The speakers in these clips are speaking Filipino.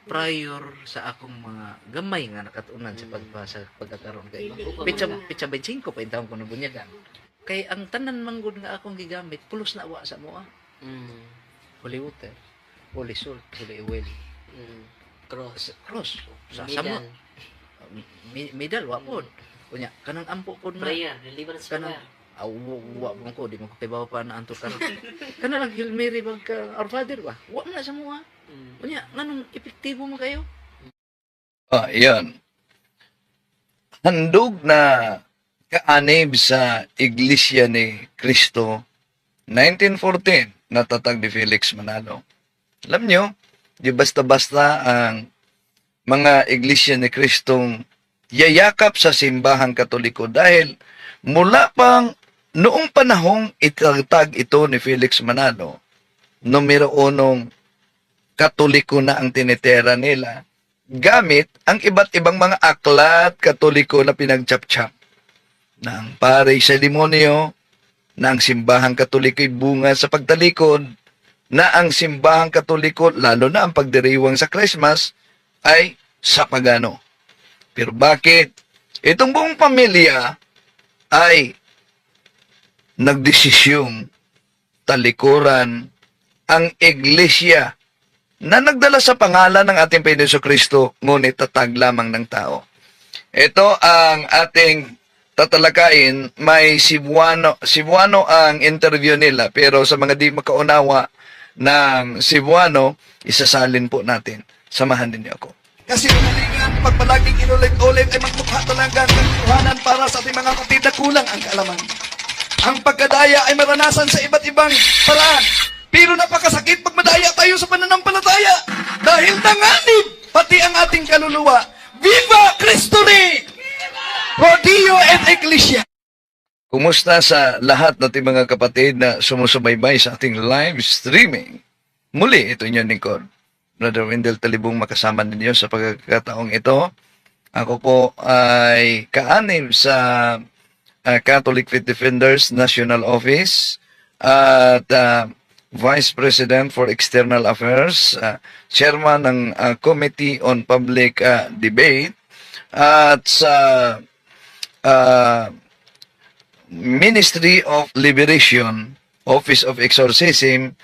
prior sa akong mga gamay nga nakatunan sa pagbasa pagkakaroon kay pitsa 25 pa intawon ko nabunyagan kay ang tanan manggod nga akong gigamit pulos na wa sa moa holy water holy salt holy oil cross sa samo medal wa pod kunya kanang ampo pod na Prayer, deliverance kanang prayer. wa mo ko di mo ko kibaw pa na anto karon kana lang Hail Mary bag ka Our Father ba wa man na sa moa kunya nganong epektibo mo kayo. Yan. Handog na kaanib sa Iglesia ni Cristo 1914 natatag ni Felix Manalo. Alam nyo, di basta-basta ang mga Iglesia ni Cristong yayakap sa simbahang Katoliko dahil mula pang noong panahong itatag ito ni Felix Manalo, numero 1 Katoliko na ang tinitera nila gamit ang iba't ibang mga aklat Katoliko na pinagchap-chap na ang pare sa demonyo, na ang simbahang Katoliko ay bunga sa pagtalikod, na ang simbahang Katoliko, lalo na ang pagdiriwang sa Christmas, ay sa pagano. Pero bakit? Itong buong pamilya ay nagdesisyong talikuran ang iglesia na nagdala sa pangalan ng ating Panginoon Kristo, ngunit tatag lamang ng tao. Ito ang ating tatalakayin. May Cebuano ang interview nila, pero sa mga di makaunawa ng Cebuano, isasalin po natin. Samahan din niyo ako. Kasi umalingan, pag palaging inulit-ulit ay magmukha talaga ng katuhanan para sa ating mga kapatid na kulang ang kaalaman. Ang pagkadaya ay maranasan sa iba't ibang paraan. Pero napakasakit pag madaya tayo sa pananampalataya. Dahil nanganib pati ang ating kaluluwa. Viva Cristo Rey! Rodeo et Ecclesia! Kumusta sa lahat nating mga kapatid na sumusubaybay sa ating live streaming? Muli, ito inyong lingkod. Brother Wendell Talibong makasama ninyo sa pagkakataong ito. Ako po ay kaanib sa Catholic Faith Defenders National Office at Vice President for External Affairs, Chairman ng Committee on Public Debate, at sa Ministry of Liberation, Office of Exorcism,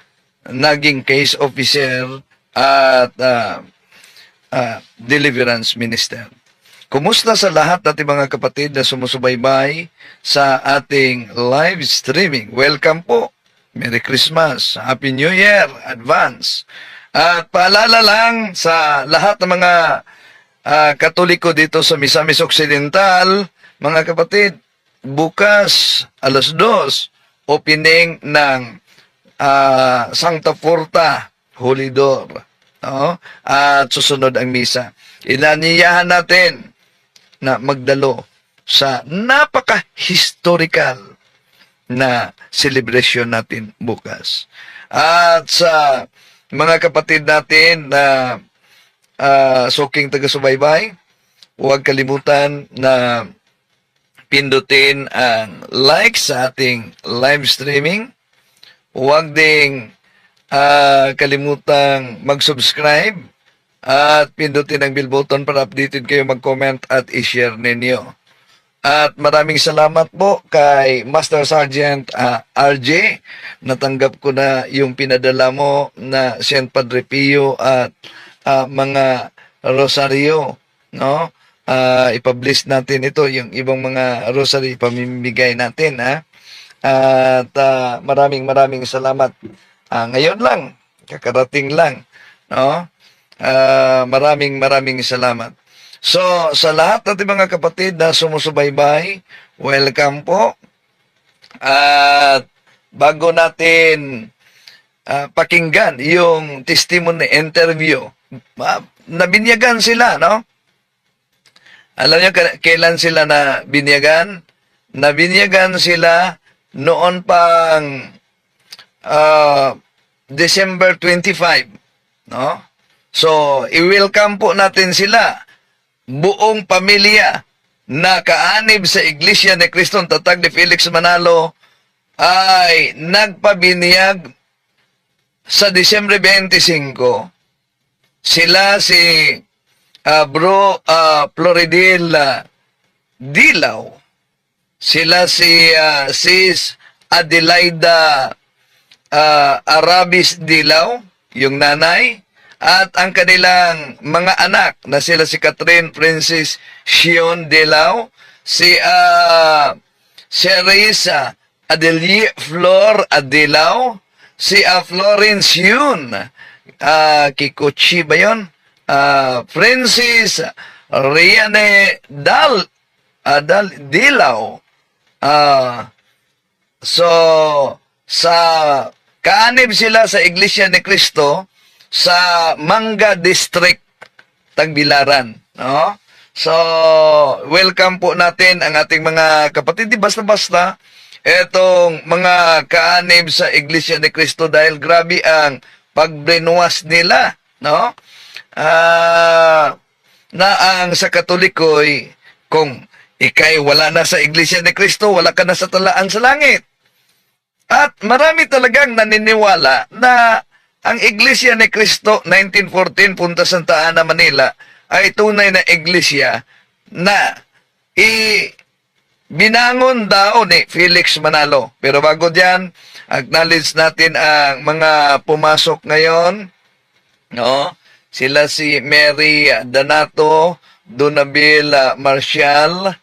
naging case officer at Deliverance Minister. Kumusta sa lahat nating mga kapatid na sumusubaybay sa ating live streaming? Welcome po. Merry Christmas, Happy New Year, advance. At paalala lang sa lahat ng mga Katoliko dito sa Misamis Occidental, mga kapatid, bukas alas 2, opening ng Sancta Porta, Holy Door. No? At susunod ang misa. Inaniyahan natin na magdalo sa napaka-historical na celebration natin bukas. At sa mga kapatid natin na suking taga-subaybay, huwag kalimutan na pindutin ang like sa ating live streaming. Huwag ding kalimutang mag-subscribe at pindutin ang bell button para updated kayo, mag-comment at i-share ninyo. At maraming salamat po kay Master Sergeant RJ. Natanggap ko na yung pinadala mo na Saint Padre Pio at mga rosaryo, no? Ipublish natin ito, yung ibang mga rosary pamimigay natin, ha? At maraming salamat. Ngayon lang, kakarating lang, no? Maraming salamat. So, sa lahat natin mga kapatid na sumusubaybay, welcome po. At bago natin pakinggan yung testimony interview, nabinyagan sila, no? Alam niyo kailan sila na binyagan? Nabinyagan sila noon pang December 25, no? So, i-welcome po natin sila, buong pamilya na kaanib sa Iglesia ni Cristo Tatag ni Felix Manalo ay nagpabiniyag sa Disyembre 25 Sila si Bro Floridel Dilaw. Sila si Sis Adelaida Arabis Dilaw, yung nanay, at ang kanilang mga anak na sila si Catherine Francis Shion Dilaw, si Cerisa Adelie Flor Adilaw, si Florence Yun, Kikuchi ba yun? Francis Riane Dilaw. So, sa kaanib sila sa Iglesia ni Cristo sa Manga District, Tagbilaran. No? So, welcome po natin ang ating mga kapatid. Di basta-basta, etong mga kaanib sa Iglesia ni Cristo dahil grabe ang pagbrainwash nila. No? Na ang sa Katolikoy, kung ikay wala na sa Iglesia ni Cristo, wala ka na sa talaan sa langit. At marami talagang naniniwala na ang Iglesia ni Cristo 1914 Punta Santa Ana, Manila ay tunay na iglesia na binangon daw ni Felix Manalo. Pero bago diyan, acknowledge natin ang mga pumasok ngayon. No? Sila si Mary Donato, Donabil Marcial,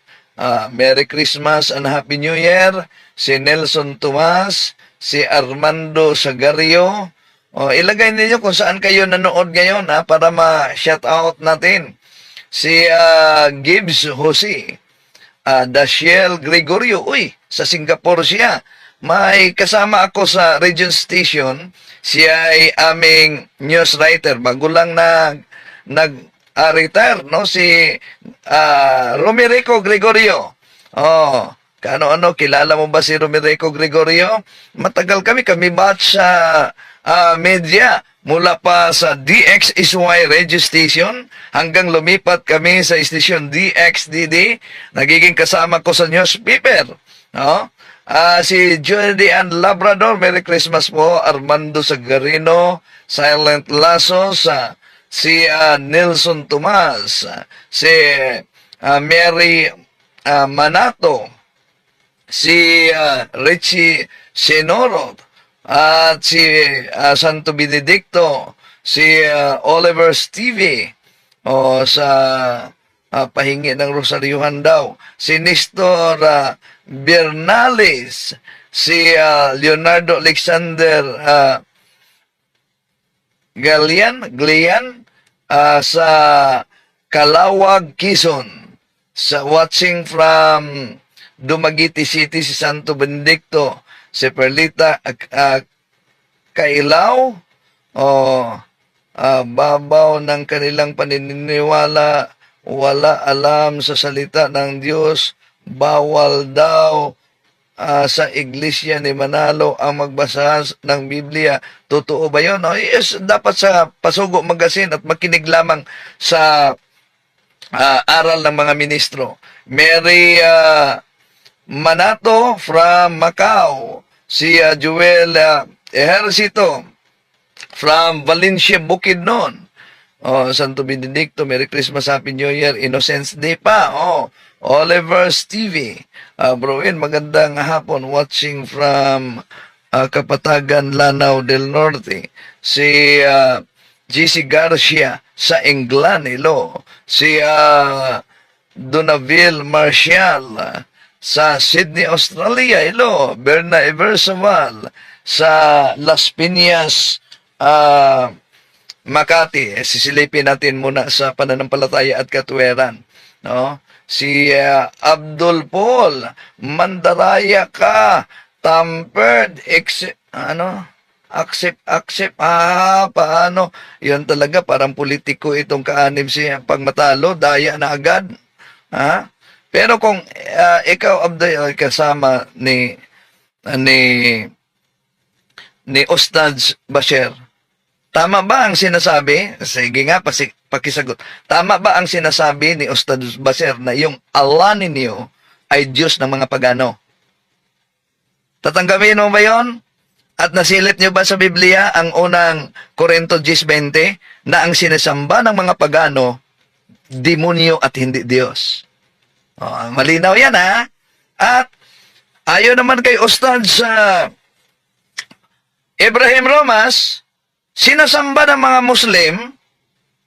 Merry Christmas and Happy New Year. Si Nelson Tomas, si Armando Sagario. Ilagay ninyo kung saan kayo nanood ngayon para ma-shout out natin. Si Gibbs Jose, Dashiel Gregorio, sa Singapore siya. May kasama ako sa region station. Siya ay aming news writer. Bago lang retire, no? Si Romerico Gregorio. Kano-ano, kilala mo ba si Romerico Gregorio? Matagal kami batch sa media. Mula pa sa DXSY radio station hanggang lumipat kami sa station DXDD. Nagiging kasama ko sa newspaper. No? Si Judy Ann Labrador, Merry Christmas po. Armando Sagarino, Silent Lasos, si Nelson Tomas, si Mary Manato, si Richie Senoro, at si Santo Benedicto, si Oliver Stevie, sa pahingi ng Rosaryuhan daw, si Nestor Bernales, si Leonardo Alexander Glian, sa Calawag, Quezon, sa watching from Dumaguete City, si Santo Benedicto, si Perlita Kailaw, babaw ng kanilang paniniwala, wala alam sa salita ng Diyos, bawal daw sa Iglesia ni Manalo ang magbasa ng Biblia. Totoo ba yun? Yes, dapat sa Pasugo Magazine at makinig lamang sa aral ng mga ministro. Mary Manato from Macau, si Joel Ejercito from Valencia, Bukidnon. Santo Benedicto, Merry Christmas, Happy New Year, Innocence Day pa. Oliver Stevie, Broin, magandang hapon, watching from Kapatagan, Lanao del Norte. Si GC Garcia sa Englanilo. Si Donaville Marcial sa Sydney, Australia. Hello, Berna Eversaval sa Las Piñas, Makati. Sisilipin natin muna sa pananampalataya at katwiran. No? Si Abdul Paul, Mandaraya ka, tampered, accept, paano? Yan talaga, parang politiko itong kaanib siya. Pag matalo, daya na agad. Ha? Pero kung ikaw, Abday, kasama ni Ustad Basher, tama ba ang sinasabi? Sige nga, pakisagot. Tama ba ang sinasabi ni Ustad Basher na yung Allah ninyo ay Diyos ng mga pagano? Tatanggapin mo ba yon? At nasilip niyo ba sa Biblia ang unang Korinto 10:20 na ang sinasamba ng mga pagano, demonyo at hindi Diyos? Malinaw yan, ha? At ayon naman kay Ustad sa Ibrahim Romas, sinasamba ng mga Muslim.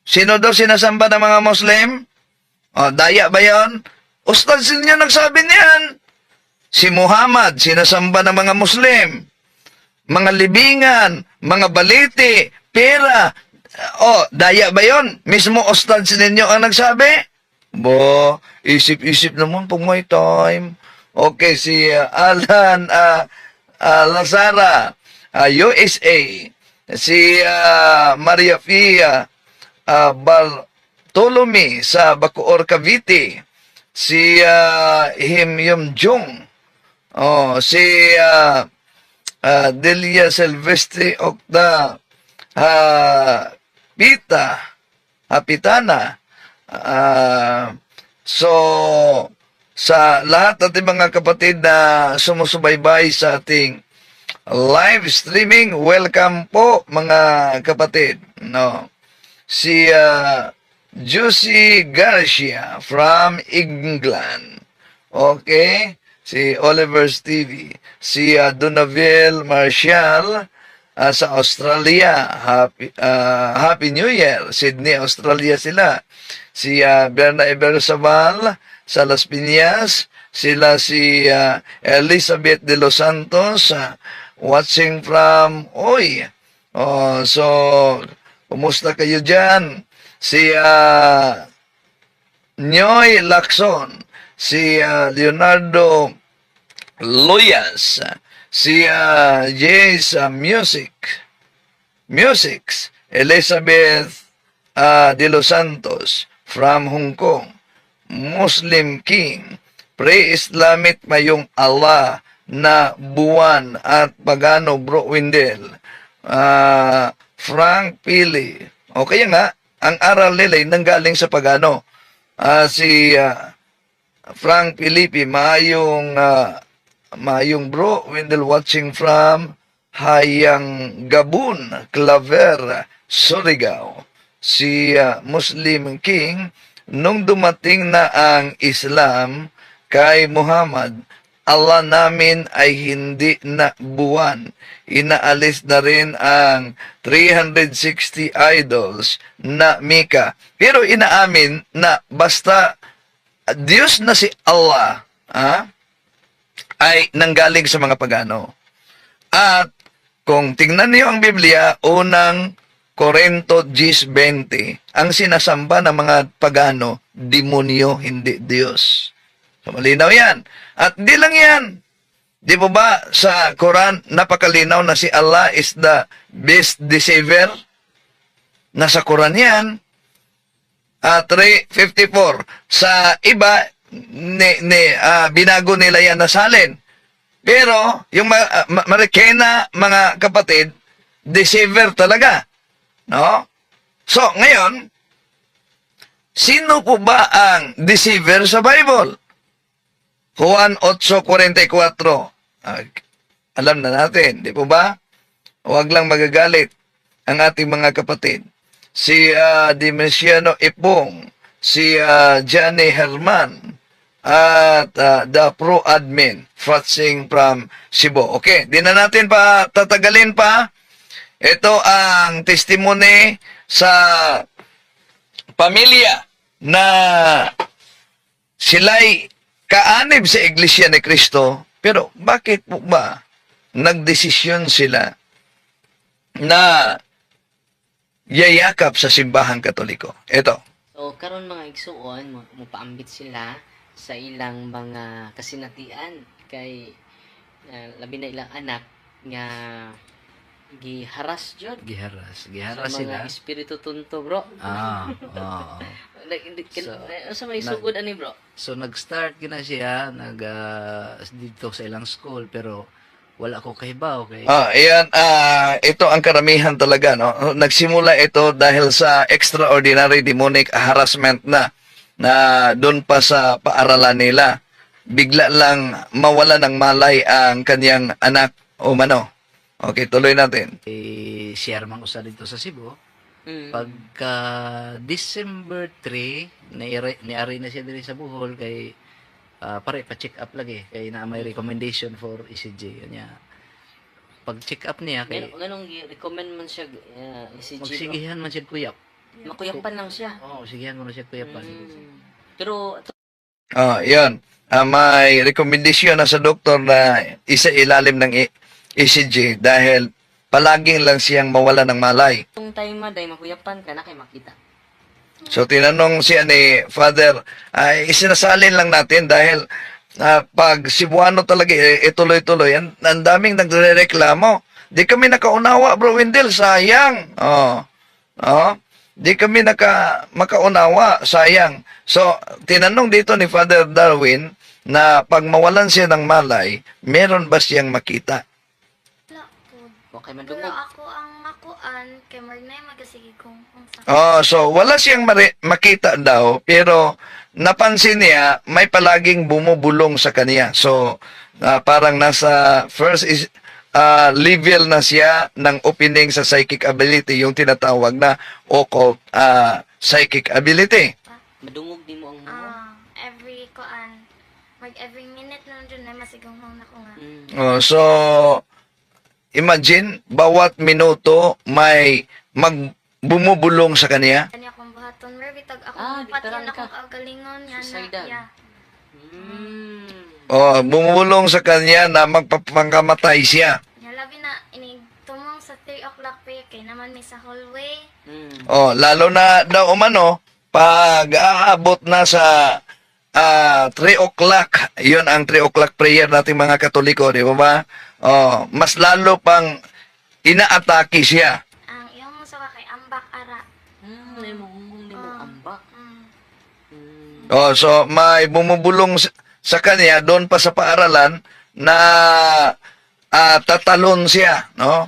Sino daw sinasamba ng mga Muslim? Daya ba yun? Ustad niya nagsabi niyan. Si Muhammad, sinasamba ng mga Muslim. Mga libingan, mga baliti, pera. Daya ba yun? Mismo Ustad ninyo ang nagsabi? Isip-isip naman pag may time. Okay, si Alan Lazara, USA. Si Maria Fia Bartolome sa Bacoor, Cavite. Si Him Yum Jung. Si Delia Silvestre Okta Pitana. So, sa lahat ating mga kapatid na sumusubaybay sa ating live streaming, welcome po mga kapatid. Si Juicy Garcia from England. Okay? Si Oliver's TV. Si Donaville Marshall sa Australia. Happy New Year. Sydney, Australia sila. Si Berna Ibersabal sa Las Piñas. Sila si Elizabeth de los Santos watching from so, kumusta kayo dyan? Si Nyoy Lacson. Si Leonardo Loyas. Si Jace Musics. Elizabeth de los Santos from Hong Kong. Muslim King. Pre-Islamic mayong Allah na buwan at pagano Bro Windel. Frank Pili. O kaya nga, ang aral nila ay nanggaling sa pagano. Si Frank Pilipi, mayong Bro Windel watching from Hayang Gabun, Claver, Surigao. Si Muslim King, nung dumating na ang Islam kay Muhammad, Allah namin ay hindi na buwan. Inaalis na rin ang 360 idols na Mika. Pero inaamin na basta Diyos na si Allah ay nanggaling sa mga pagano. At kung tingnan niyo ang Biblia, unang Korinto 10:20, ang sinasamba ng mga pagano, demonyo, hindi Diyos. So, malinaw yan. At di lang yan. Di po ba sa Quran, napakalinaw na si Allah is the best deceiver? Nasa Quran yan. 3:54. Sa iba, binago nila yan na salin. Pero, yung Marikena, mga kapatid, deceiver talaga. No? So, ngayon, sino po ba ang deceiver sa Bible? Juan 8:44. Alam na natin, di po ba? Huwag lang magagalit ang ating mga kapatid. Si Dimesiano Ipong, si Johnny Herman, at the Pro Admin, Fratsing from Cebu. Okay, di na natin pa tatagalin pa. Ito ang testimony sa pamilya na sila'y kaanib sa Iglesia ni Cristo, pero bakit po ba nagdesisyon sila na yayakap sa simbahang Katoliko? Ito. So, karon mga igsuon, mupaambit sila sa ilang mga kasinatian kay labi na ilang anak nga giharas jud Giharas sa sila. mga espiritu tunto, bro. Oo. Sa may sugod ani, bro? So nag-start gina siya dito sa ilang school pero wala ko kahibaw kay Ito ang karamihan talaga, no. Nagsimula ito dahil sa extraordinary demonic harassment na doon pa sa paaralan nila. Bigla lang mawala ng malay ang kanyang anak o mano. Okay, tuloy natin. share man ko sa dito sa Cebu. Mm. Pagka December 3, niari na siya diri sa Bohol kay pare pa-check up lagi kay na may recommendation for ECG niya. Pag check up niya kay Ganong recommend man siya ECG. magsigihan man siya kuyap. Makuyapan lang siya. Oo, sigihan ko na siya kuyapan. Pero Yan. May rekomendasyon na sa doktor na isa ilalim ng ECG dahil palaging lang siyang mawala ng malay. itong time day makuyapan ka na kay makita. So, tinanong siya ni Father, ay isinasalin lang natin dahil pag Cebuano talaga ituloy-tuloy, ang daming nagrereklamo. Di kami nakaunawa, Bro Wendell, sayang. Di kami makaunawa, sayang. So, tinanong dito ni Father Darwin na pag mawalan siya ng malay, meron ba siyang makita? Wala po. Okay man Pero dungog. ako ang makuan, kay Marnay magasigi kung sa So wala siyang makita daw, pero napansin niya may palaging bumubulong sa kanya. So parang nasa first level na siya ng opening sa psychic ability, yung tinatawag na occult psychic ability. Madungog din mo ang mo. every kuan. Every minute na nandun ay masigong na ko nga. So imagine, bawat minuto may bumubulong sa kanya. Kanya akong buhaton, mer bitag ako literal patyan ka. akong kagalingon yan Suicidal. na. Yeah. Bumubulong sa kanya na magpapangkamatay siya. Nya labi na inig tumong sa 3 o'clock pa kay naman mi sa hallway. Lalo na daw umano, pag aabot na sa 3 o'clock, yun ang 3 o'clock prayer nating mga Katoliko, di ba ba? Mas lalo pang inaatake siya. Ang iyong musa ka kay ambak ara. Nimo ambak. So may bumubulong sa kanya doon pa sa paaralan na tatalon siya, no?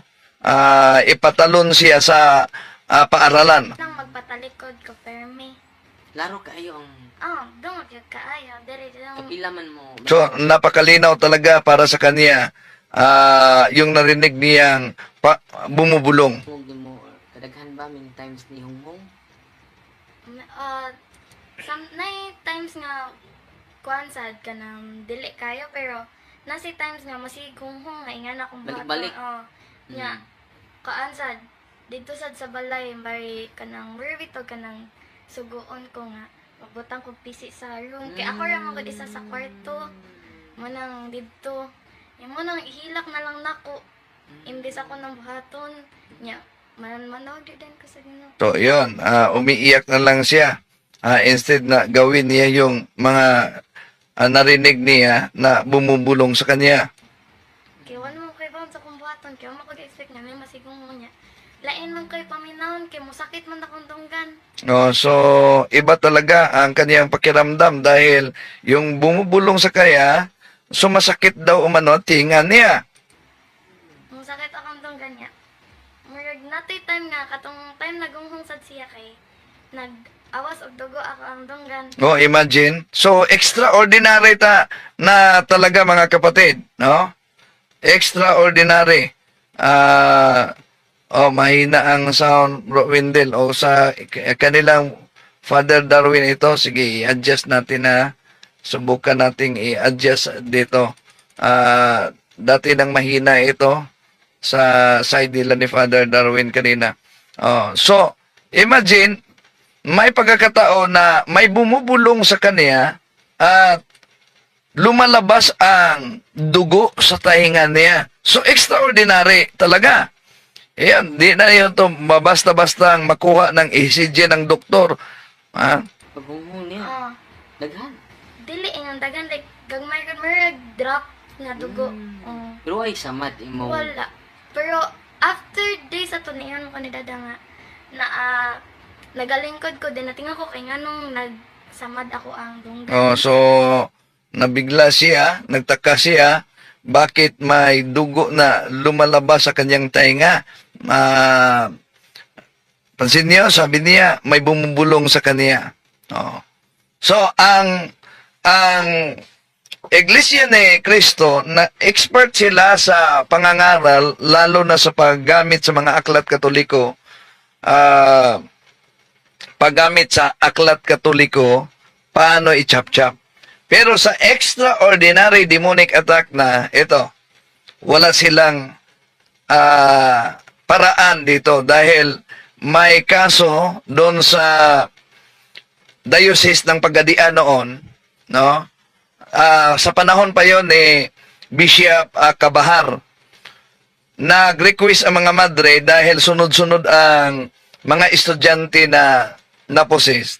Ipatalon siya sa paaralan. Nang magpatalikod ko permi. Laro kayo ang Dungog yun kaayo. Diri lang. kapila man mo. So napakalinaw talaga para sa kanya yung narinig niyang bumubulong. Dungog din mo. Kadaghan ba many times ni Honghong? Some times nga kuan sad ka nang dili kayo pero nasi times nga masigong-hong nga ingan akong Balik-balik. Nya kaan sad dito sad sa balay bari kanang wherever kanang suguon ko nga magbutang ko pisi sa room kay ako ra man gud isa sa kwarto mo nang didto mo nang ihilak na lang nako imbis ako nang buhaton nya manawag din ko sa Ginoo. So yun, umiiyak na lang siya. Instead na gawin niya yung mga narinig niya na bumubulong sa kanya. Kaya wala mo kayo ba sa kumbuhaton, kaya makag-expect nga may masigong mo niya. Lain man kayo paminahon, kaya musakit man akong tunggan. So iba talaga ang kaniyang pakiramdam dahil yung bumubulong sa kanya, sumasakit daw umano tinga niya. Musakit akong tunggan niya. Murag natay time nga, katong time nagunghungsad siya kay, nag-awas og dugo ako ang tunggan. Imagine. So extraordinary na talaga mga kapatid, no? Extraordinary. Mahina ang sound, Bro Wendell. Sa kanilang Father Darwin ito, sige, i-adjust natin na. Subukan nating i-adjust dito. Dati nang mahina ito sa side nila ni Father Darwin kanina. So, imagine, may pagkakataon na may bumubulong sa kanya at lumalabas ang dugo sa tainga niya. So, extraordinary talaga. Ayan, di na yun to basta-bastang makuha ng ECG ng doktor. Pag Honghong niya. Daghan. Dili, inang dagan, like, gagmay ka murag drop na dugo. Pero ay samad imo. Wala. Pero, after days ato niyon ko ni Dada nga, na nagalingkod ko din, natingnan ko kay nganong nagsamad ako ang dunggan. So, nabigla siya, nagtaka siya, bakit may dugo na lumalabas sa kanyang tainga. Pansin niyo, sabi niya, may bumubulong sa kanya. So, ang Iglesia ni Cristo, na expert sila sa pangangaral, lalo na sa paggamit sa mga aklat katoliko, paggamit sa aklat katoliko, paano i-chop-chop. Pero sa extraordinary demonic attack na ito, wala silang paraan dito dahil may kaso doon sa diocese ng Pagadian noon, no? Sa panahon pa yon ni Bishop Cabahar, nag-request ang mga madre dahil sunod-sunod ang mga estudyante na napossessed.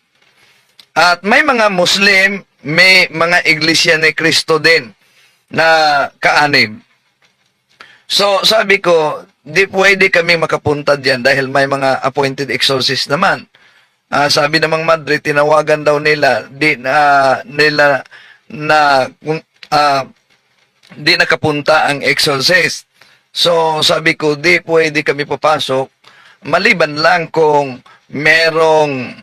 At may mga Muslim, may mga Iglesia ni Cristo din na kaanib. So, sabi ko, di pwede kami makapunta diyan dahil may mga appointed exorcist naman. Sabi namang madre, tinawagan daw nila, di nakapunta ang exorcist. So, sabi ko, di pwede kami papasok, maliban lang kung merong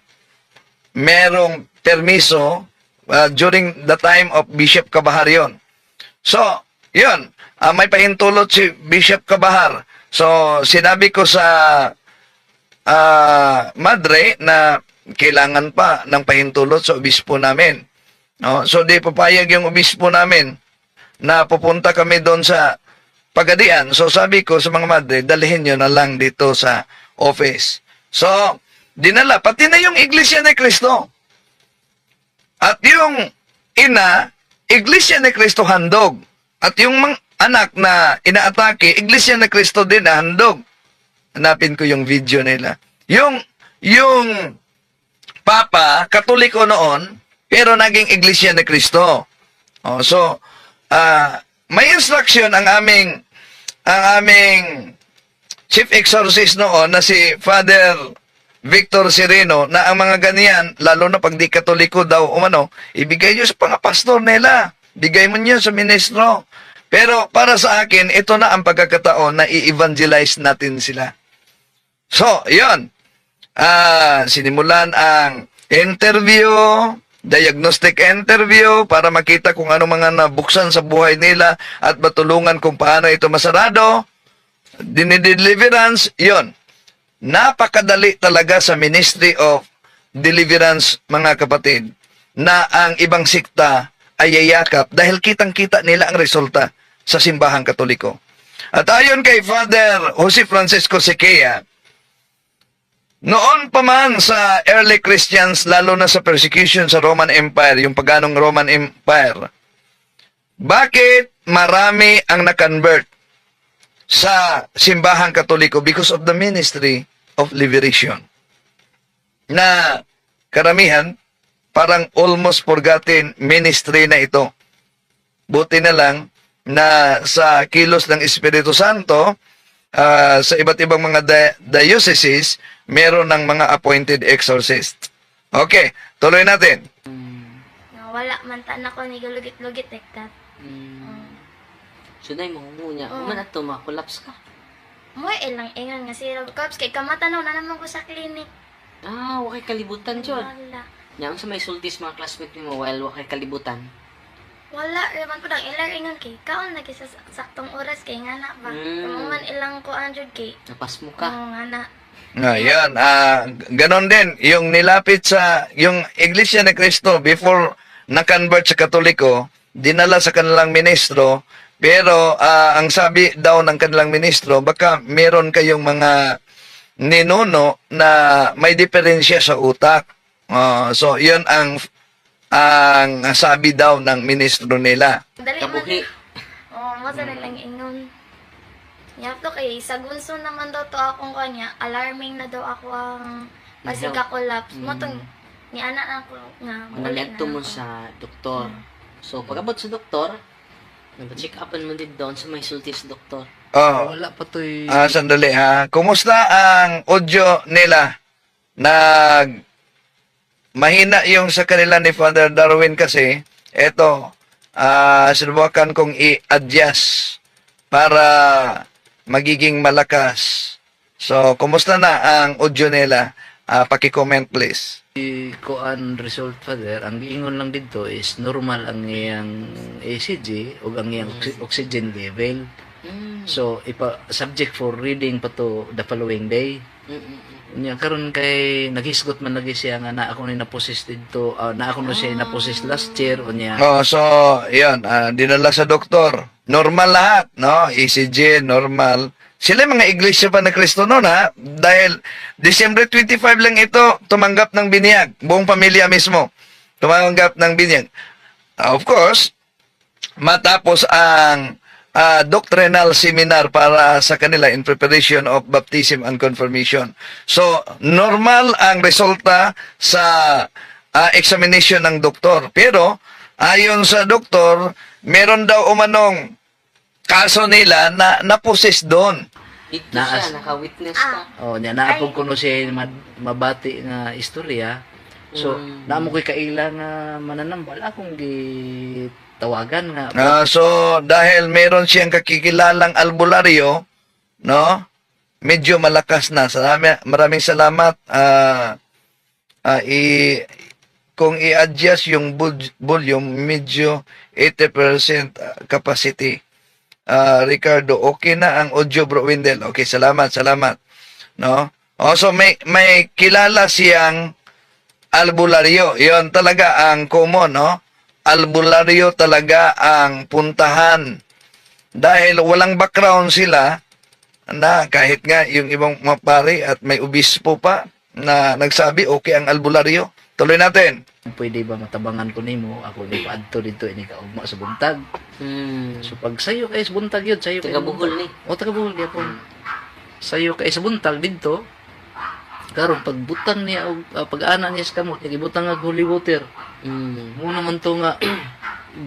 permiso during the time of Bishop Cabahar yon. So, yun, may pahintulot si Bishop Cabahar. So, sinabi ko sa madre na kailangan pa ng pahintulot sa obispo namin. No? So, di papayag yung obispo namin na pupunta kami doon sa Pagadian. So, sabi ko sa mga madre, dalhin nyo na lang dito sa office. So, dinala, pati na yung Iglesia ni Cristo. At yung ina, Iglesia ni Cristo handog. At yung mga anak na inaatake, Iglesia ni Cristo din na handog. Hanapin ko yung video nila. Yung Papa, Katoliko noon, pero naging Iglesia ni Cristo. So, may instruction ang aming chief exorcist noon na si Father Victor Sereno na ang mga ganyan, lalo na pag di Katoliko daw, ibigay nyo sa mga pastor nila. Bigay mo nyo sa ministro. Pero para sa akin, ito na ang pagkakataon na i-evangelize natin sila. So, yun. Sinimulan ang interview, diagnostic interview para makita kung ano mga nabuksan sa buhay nila at matulungan kung paano ito masarado. Dinideliverance, yun. Napakadali talaga sa Ministry of Deliverance, mga kapatid, na ang ibang sikta ay yayakap dahil kitang-kita nila ang resulta sa simbahang Katoliko. At ayon kay Father Jose Francisco Sequeira, noon pa man sa early Christians, lalo na sa persecution sa Roman Empire, yung paganong Roman Empire, bakit marami ang na-convert sa simbahang Katoliko? Because of the ministry of liberation. Na karamihan, parang almost forgotten ministry na ito. Buti na lang na sa kilos ng Espiritu Santo, sa iba't ibang mga dioceses, meron ng mga appointed exorcist. Okay, tuloy natin. Wala man tan ako ni galugit-lugit like that. So, dahil mo ngunya. Man ato, makulaps ka. Mo ilang ingan nga si Rob kay kamatanaw na naman ko sa clinic. Wakay kalibutan, John. Wala. Yang sa may sultis mga classmate mo, while wakay kalibutan. Wala, raman ko lang ilang ingan kay kaon lagi sa saktong oras kay nga na ba. Man ilang ko anjud kay. Napas mo ka. Nga na. Yan, ganon din, yung nilapit sa, yung Iglesia ni Cristo, before na-convert sa Katoliko, dinala sa kanilang ministro, pero ang sabi daw ng kanilang ministro, baka meron kayong mga ninuno na may diferensya sa utak. So, yun ang sabi daw ng ministro nila. Dali man. Kabuhi. Mo sa nilang ingon. Yato kay sa gunso naman daw to akong kanya, alarming na daw ako ang pasiga collapse. Mo tong ni ana ako nga Manalento mo sa doktor. So, pag-abot sa doktor, nag-check upan mo din doon sa may sultis doktor. Wala pa to'y... Sandali ha. Kumusta ang audio nila? Mahina yung sa kanila ni Father Darwin kasi. Eto, sinubukan kong i-adjust para magiging malakas. So, kumusta na ang audio nila? Paki-comment please. kuan result father, ang giingon lang dito is normal ang iyang ECG ug ang iyang oxygen level. So subject for reading pa to the following day. Nya karon kay naghisgot man lagi siya nga na ako ni na-possess dito, na ako no siya na-possess last year unya. So, yan, dinala sa doktor. Normal lahat, no? ECG, normal. Sila mga iglesia pa na Kristo noon, ha? Dahil December 25 lang ito, tumanggap ng binyag. Buong pamilya mismo, tumanggap ng binyag. Of course, matapos ang doctrinal seminar para sa kanila in preparation of baptism and confirmation. So, normal ang resulta sa examination ng doktor. Pero, ayon sa doktor, meron daw umanong kaso nila na na-possess doon. Dito siya, naka-witness ka. Nya naapog kuno siya mabati nga istorya. So, namo ko'y kaila nga mananambal akong gitawagan nga. So, dahil meron siyang kakikilalang albularyo, no? Medyo malakas na. Maraming salamat. Kung i-adjust yung volume, medyo 80% capacity. Ricardo, okay na ang audio, bro Wendell. Okay, salamat. No? So, may kilala siyang albularyo. Yon talaga ang common, no? Albularyo talaga ang puntahan. Dahil walang background sila, na kahit nga yung ibang mapari at may obispo pa na nagsabi, okay ang albularyo. Tuloy natin. Pwede ba matabangan ko nimo ako ni paadto dito ini kaugma sa buntag. So pag sayo kay sa buntag yun, sayo kay Taga Bohol ni. taga Bohol gyapon. Sayo kay sa buntag dito. Karon pagbutang niya og pag-ana niya sa kamot, gibutang nga holy water. Mo naman to nga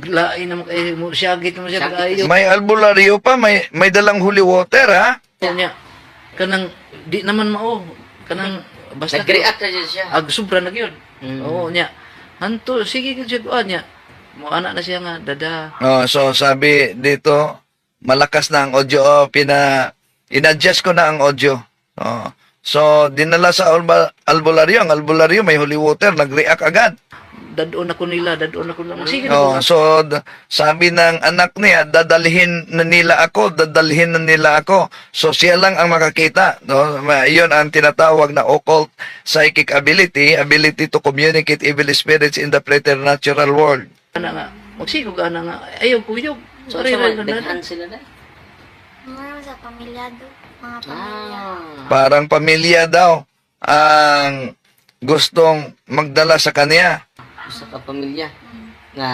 lain naman kay mo siyagit mo siya pag-ayo. May albularyo pa, may dalang holy water, ha? Niya kanang di naman mao kanang basta Nag-react na siya. ag sobra na gyud. Oo niya. Hanto sige gyud siya niya. Mo ana na siya nga dada. So sabi dito, malakas na ang audio. In-adjust ko na ang audio. So, dinala sa albularyo. Ang albularyo may holy water, nag-react agad. Dadon ako nila. Sige So, sabi ng anak niya, dadalhin na nila ako. So, siya lang ang makakita. No? Yun ang tinatawag na occult psychic ability to communicate evil spirits in the preternatural world. ana nga. Magsigog ana nga. Ayaw kuyog. So, Sorry sa ra daghan sila na. Meron sa pamilyado. Mga pamilya. Parang pamilya daw ang gustong magdala sa kanya. Sa kapamilya. Nga,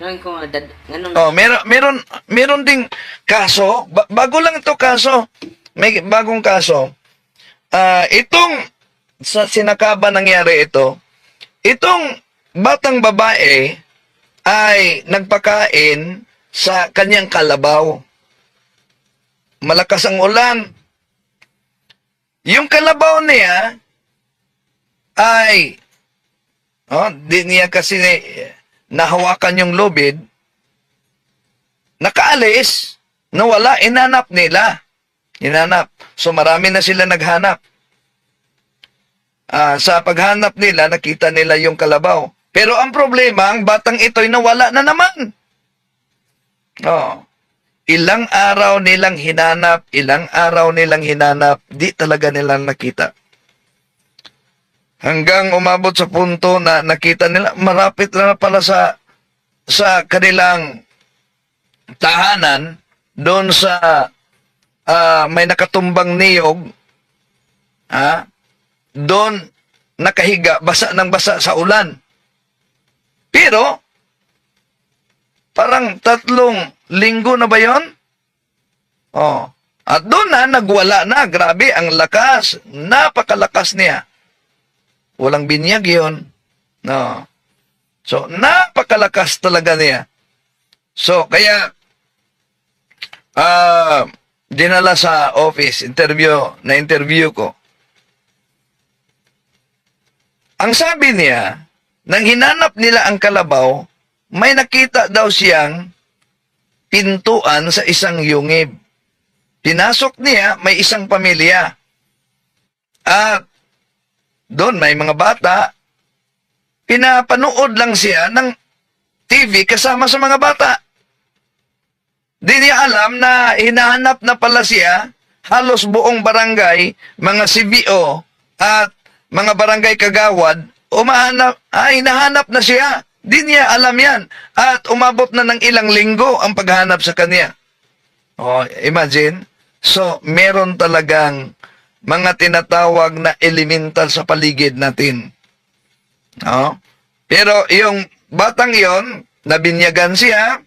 ngayon ko nga, Meron ding kaso, bago lang ito kaso. May bagong kaso. Itong sa Sinakaba nangyari ito. Itong batang babae ay nagpakain sa kanyang kalabaw. Malakas ang ulan. Yung kalabaw niya ay di niya kasi nahawakan yung lubid, nakaalis, nawala, inanap nila. So marami na sila naghanap. Sa paghanap nila, nakita nila yung kalabaw. Pero ang problema, ang batang ito'y nawala na naman. Ilang araw nilang hinanap, di talaga nilang nakita. Hanggang umabot sa punto na nakita nila, marapit na pala sa kanilang tahanan, doon sa may nakatumbang niyog, doon nakahiga, basa ng basa sa ulan. Pero, parang 3 linggo na ba yun? At doon na, nagwala na. Grabe, ang lakas. Napakalakas niya. Walang binyag yun. No. So, napakalakas talaga niya. So, kaya, dinala sa office, na-interview ko. Ang sabi niya, nang hinanap nila ang kalabaw, may nakita daw siyang pintuan sa isang yungib. Pinasok niya, may isang pamilya. At doon may mga bata, pinapanood lang siya ng TV kasama sa mga bata. Di niya alam na hinahanap na pala siya halos buong barangay, mga CBO at mga barangay kagawad, hinahanap na siya. Di niya alam yan. At umabot na ng ilang linggo ang paghanap sa kanya. Oh, imagine. So, meron talagang mga tinatawag na elemental sa paligid natin. Oh. Pero yung batang yon, nabinyagan siya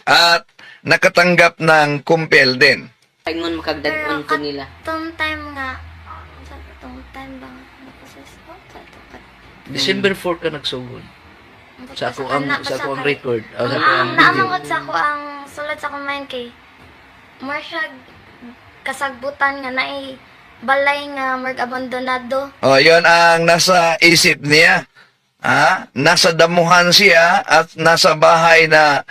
at nakatanggap ng kumpel din. Paingon makagdag-on ko nila. Tong time nga, sa tong time ba, napasis ko, sa tukat. December 4 ka nagsugod. Sa ako ang record. Sa ako ang video. Naamangod sa ako ang sulat sa kumain kay more siya kasagbutan nga naay balay nga marg abandonado. Oh, yon ang nasa isip niya. Nasa damuhan siya at nasa bahay na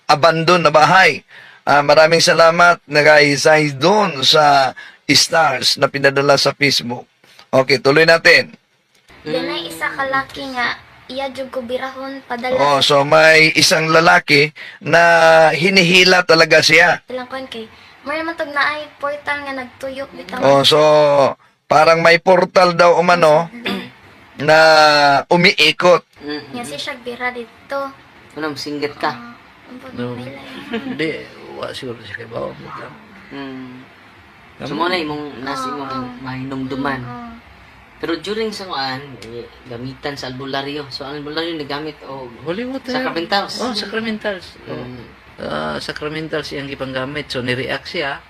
abandon na bahay. Maraming salamat na kay doon sa stars na pinadala sa Facebook. Okay, tuloy natin. Then ay isa ka laki nga iya jud ko birahon padala Oh, so may isang lalaki na hinihila talaga siya. lang kon kay more matog na ay portal nga nagtuyok bitaw. Oh, so parang may portal daw umano na umiikot. Nga si siya bira dito. Ano, singgat ka? No. Hindi, wa siguro siya kay bawa mo lang. So mo na imong nasi imong mahinumduman. Pero during sa kuan, gamitan sa albularyo. So ang albularyo nagamit o Hollywood. Sacramentals. Oh, Sacramentals. Sacramentals yung gipanggamit. So ni-react siya.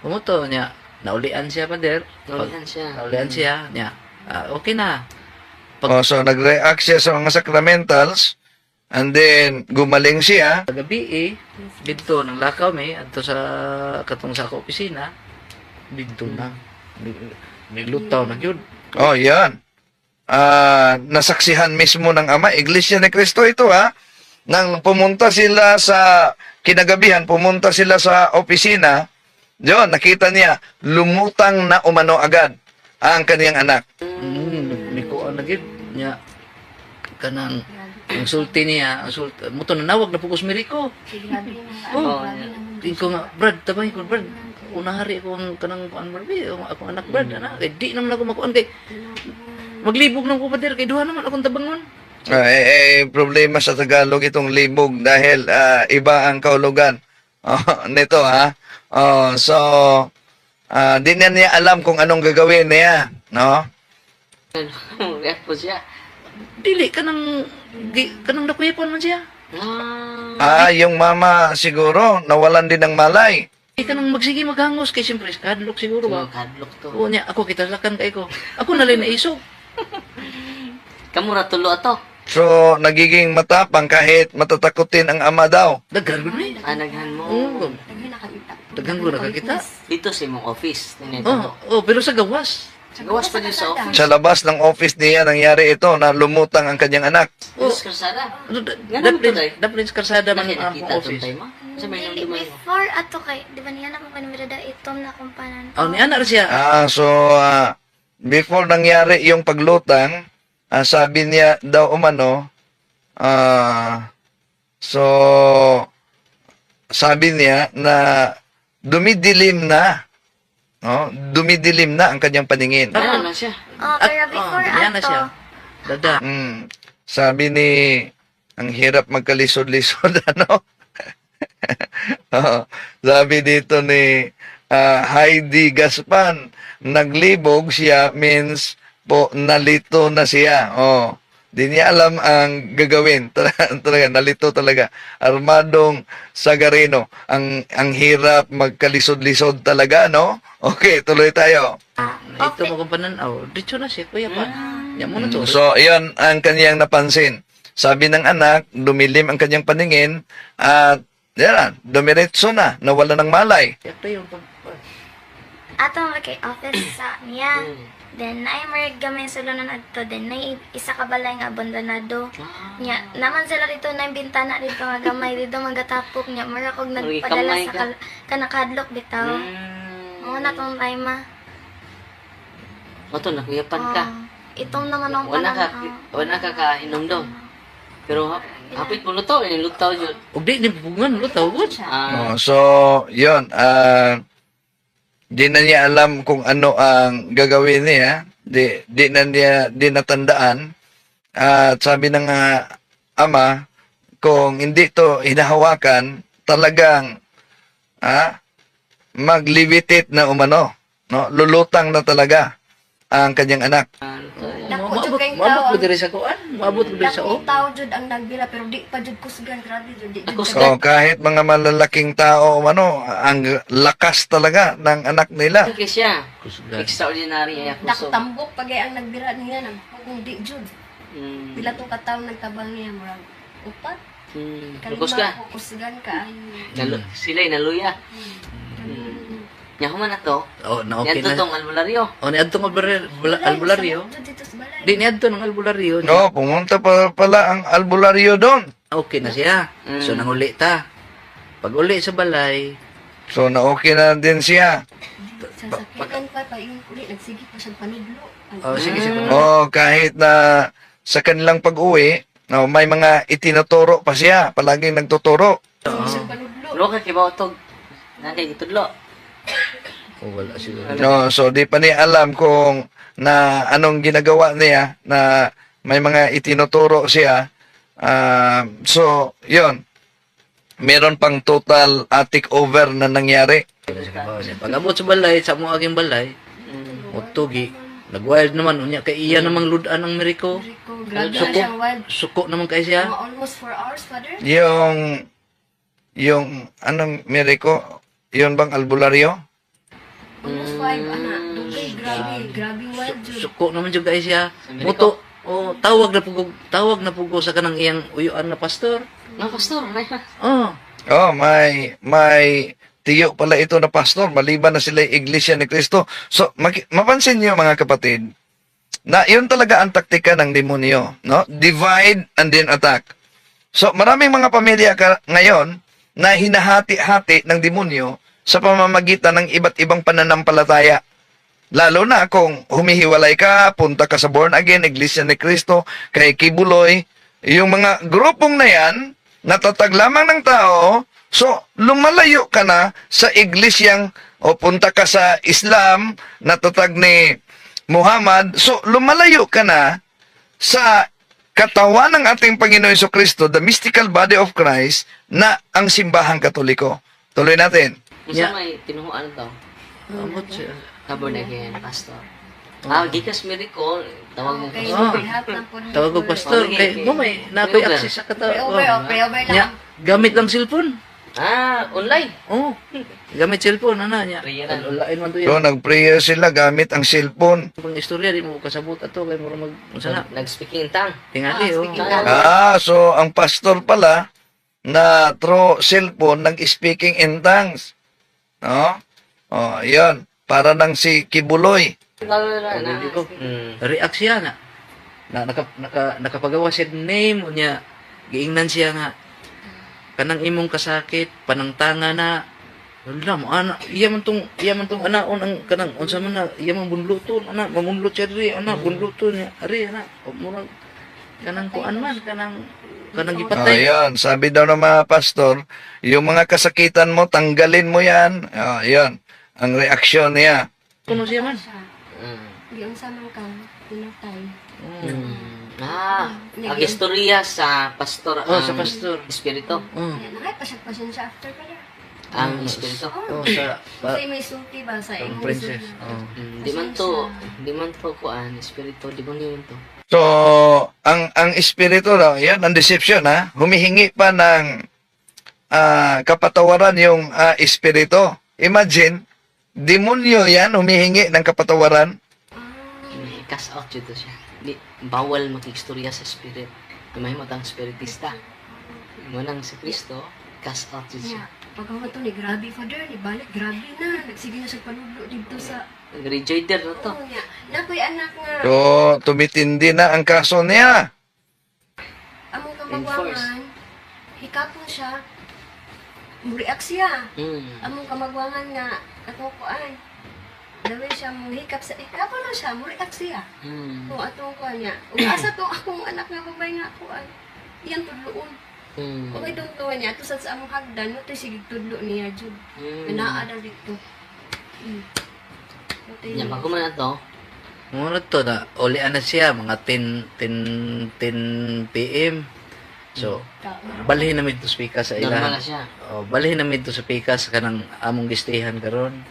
Umuto niya, naulian siya pader. Naulian siya. Naulian siya niya. Okay na. Oh, so nag-react siya sa mga sacramentals and then gumaling siya. Gabi dito ng lakaw may adto sa katong sa opisina. Dito na. Nilutaw na yun. Oh, yan. Nasaksihan mismo ng Ama. Iglesia ni Cristo ito, Nang pumunta sila sa kinagabihan, pumunta sila sa opisina, yun, nakita niya, lumutang na umano agad ang kaniyang anak. Nikuan na gid niya. Kanang ang sulti niya, muto na nawag na pugos Merico. Oh, ko nga, Brad, tabay ko, Brad. Unahari ako ang kanang kuan Barbie, ako anak Brad, ana. Kay di naman ako makuan kay maglibog nang ko pader kay duha naman akong tabangon. Problema sa Tagalog itong libog dahil iba ang kaulugan nito, so, di na niya alam kung anong gagawin niya, no? React po siya. Dili kanang nakuyapon man siya. Yung mama siguro nawalan din ng malay. Di kanang magsige maghangos kay siyempre kadlok siguro ba. Kadlok to. Oo niya, ako kitalakan kay ko. Ako na lang naisog. Kamura tulo ato. So, nagiging matapang kahit matatakutin ang ama daw. Daghan ko na eh. Anaghan mo. Oo. Daghan ko nakakita. Dito sa imong office. Pero sa gawas. Gawas pa din sa office. Sa labas ng office niya nangyari ito na lumutang ang kanyang anak. Dito sa karsada. Daplin sa karsada man ang Nakita office. itong time mo. Sa may Dili nunduman mo. before ato kay di ba niya na mo kanimira itom na kumpanan. Oh, ni anak siya. So, before nangyari yung paglutang, sabi niya daw umano, so, sabi niya na dumidilim na, no? Dumidilim na ang kanyang paningin. Ayan na siya. Pero before niya na siya. ato, Dada. Sabi ni, ang hirap magkalisod-lisod, ano? Sabi dito ni Heidi Gaspan, naglibog siya means po nalito na siya. Di niya alam ang gagawin. Talaga, nalito talaga. Armadong Sagarino. Ang hirap magkalisod-lisod talaga, no? Okay, tuloy tayo. Ito mo kung pananaw. Dito na siya, kuya pa. Yan mo na to. So, iyon ang kanyang napansin. Sabi ng anak, dumilim ang kanyang paningin at yan, dumiretso na, nawala ng malay. Ito yung ato nga kay office sa niya. Then naay mga gamay sulunan adto then naay isa ka balay nga abandonado. Nya naman sila dito na bintana dito nga gamay dito magatapok nya mara kog nagpadala kamay sa kanakadlok bitaw. Mo na tong time Oto, nakuyapan ka. Itong naman ang Wala ka kainom daw. Pero hapit mo lutaw, lutaw yun. Ug di ni bungan lutaw gud. Ah, So, yun. Di na niya alam kung ano ang gagawin niya. Di na niya natandaan. At sabi ng ama, kung hindi to hinahawakan, talagang maglibitit na umano. No? Lulutang na talaga ang kanyang anak. Maabot ko diri sa kuan. Maabot ko diri sa Dakong tao jud ang nagbira pero di pa jud kusgan, grabe jud di jud. So, kahit mga malalaking tao umano, ang lakas talaga ng anak nila. okay siya. kusgan. Extraordinary ay ako. Tambok pag ang nagbira niya nang kung di jud. Mm. Pila tong kataw nagtabang niya murag upat. Lukos ka. Kusgan ka ay. Sila'y naluya. Yahuman na to. Oh, na okay Yan to na. tong albularyo. Oh, ni adto albularyo. Jud dito sa balay. Di ni adto ng albularyo. No, pumunta pa pala ang albularyo doon. Okay na siya. So nanguli ta. Pag uli sa balay, So, na-okay na din siya. Sasakyan pa yung uli nagsige pa siyang panudlo. oh sige sige. Oh, kahit na sa kanilang pag-uwi, no, may mga itinuturo pa siya. Palaging nagtuturo. Siyang panudlo. Lo ka kibaw tog. Nagay itudlo. Oh, wala siguro. No, so, di pa niya alam kung na anong ginagawa niya na may mga itinuturo siya. So, yun. Meron pang total takeover na nangyari. Pag abot sa balay, sa mo aging balay, utugi. Nag-wild naman unya kay iya namang ludan ang Miracle. Grabe na siyang wild. Suko naman kay siya. Almost 4 hours, father. Yung anong Miracle? Yun bang albularyo? Almost 5, anak. Dugay, grabe wild jud. Suko naman jud kay siya. Muto. Oh, tawag na pugo sa kanang iyang uyuan na pastor. Mga pastor, may Oh. Oh, may tiyo pala ito na pastor, maliban na sila Iglesia ni Cristo. So, mapansin niyo mga kapatid, na yun talaga ang taktika ng demonyo, no? Divide and then attack. So, maraming mga pamilya ngayon na hinahati-hati ng demonyo sa pamamagitan ng iba't ibang pananampalataya. Lalo na kung humihiwalay ka, punta ka sa born again, Iglesia ni Cristo, kay Kibuloy, yung mga grupong na yan, natatag lamang ng tao, so lumalayo ka na sa iglesyang o punta ka sa Islam, natatag ni Muhammad, so lumalayo ka na sa katawan ng ating Panginoon Jesucristo, the mystical body of Christ, na ang simbahang Katoliko. Tuloy natin. Isa may tinuhuan to. Abot siya. Born again, pastor. Gikas Miracle, tawag mo Okay, pastor. lahat ng punudlo. Tawag ko pastor Okay, kay okay. mo may nakoy Pray-over. access sa Pray katawan. over, pray over Nya, lang. gamit lang cellphone. Online. Oh. Gamit cellphone ana nya. Prayeran. Lain man to So, yan. nag-prayer sila gamit ang cellphone. Pang istorya di mo kasabot ato kay mura mag unsa na. Nag-speaking in tongue. Tingali oh. speaking tongue. So ang pastor pala na through cellphone nag-speaking in tongues. No? Oh, 'yon. Para nang si Kibuloy. Hindi ko. React siya na. Nakapagawa siya ng name unya giingnan siya nga kanang imong kasakit panangtanga na wala mo ana iya man tong anaon ang kanang unsa man na iya man bunluton ana mamunlot siya diri ana bunluton niya ari ana murag kanang kuan man kanang gipatay. Ayun, sabi daw ng mga pastor, yung mga kasakitan mo, tanggalin mo yan. Ayun, ang reaksyon niya. Kuno siya man. Di ang samang ka, pinatay. Ang istorya sa pastor. Oh, sa pastor. Espiritu. Yan, nakay pa siya pasensya after pa niya. Ang espiritu. Oh, sa Kasi may sulti ba sa imong princess. sulti? Oh. Di man to kuan, espiritu, di man yun to. So, ang espiritu daw, yan, ang deception, ha? Humihingi pa ng kapatawaran yung espiritu. Imagine, demonyo yan, humihingi ng kapatawaran. Cast out dito siya. Di, bawal makikistorya sa spirit. May matang spiritista. Mo nang si Kristo, cast out dito siya. Niya, pagkawa to ni grabe father, ni balik grabe na. Nagsige na sa panudlo dito sa Nag-rejoider na to. Oo niya. Nakoy anak nga. So, tumitindi na ang kaso niya. Among kamagwangan, hikapon siya. Muriak siya. Among kamagwangan nga, katukuan. Daway siya mong hikap sa ikap na siya, mo react siya. Mm. Kung atong ko niya. Ug asa tong akong anak nga babay nga ako ay iyang tudloon. Mm. Okay dong tuwa niya to sa among hagdan no sige tudlo niya jud. Mm. Naa na dito. Nya bago man ato. Muna to na, ulian na siya, mga 10 p.m. So, balhin namin to sa pikas sa Normal na ilahan. siya. Balhin namin to sa pikas kanang among gistihan karon.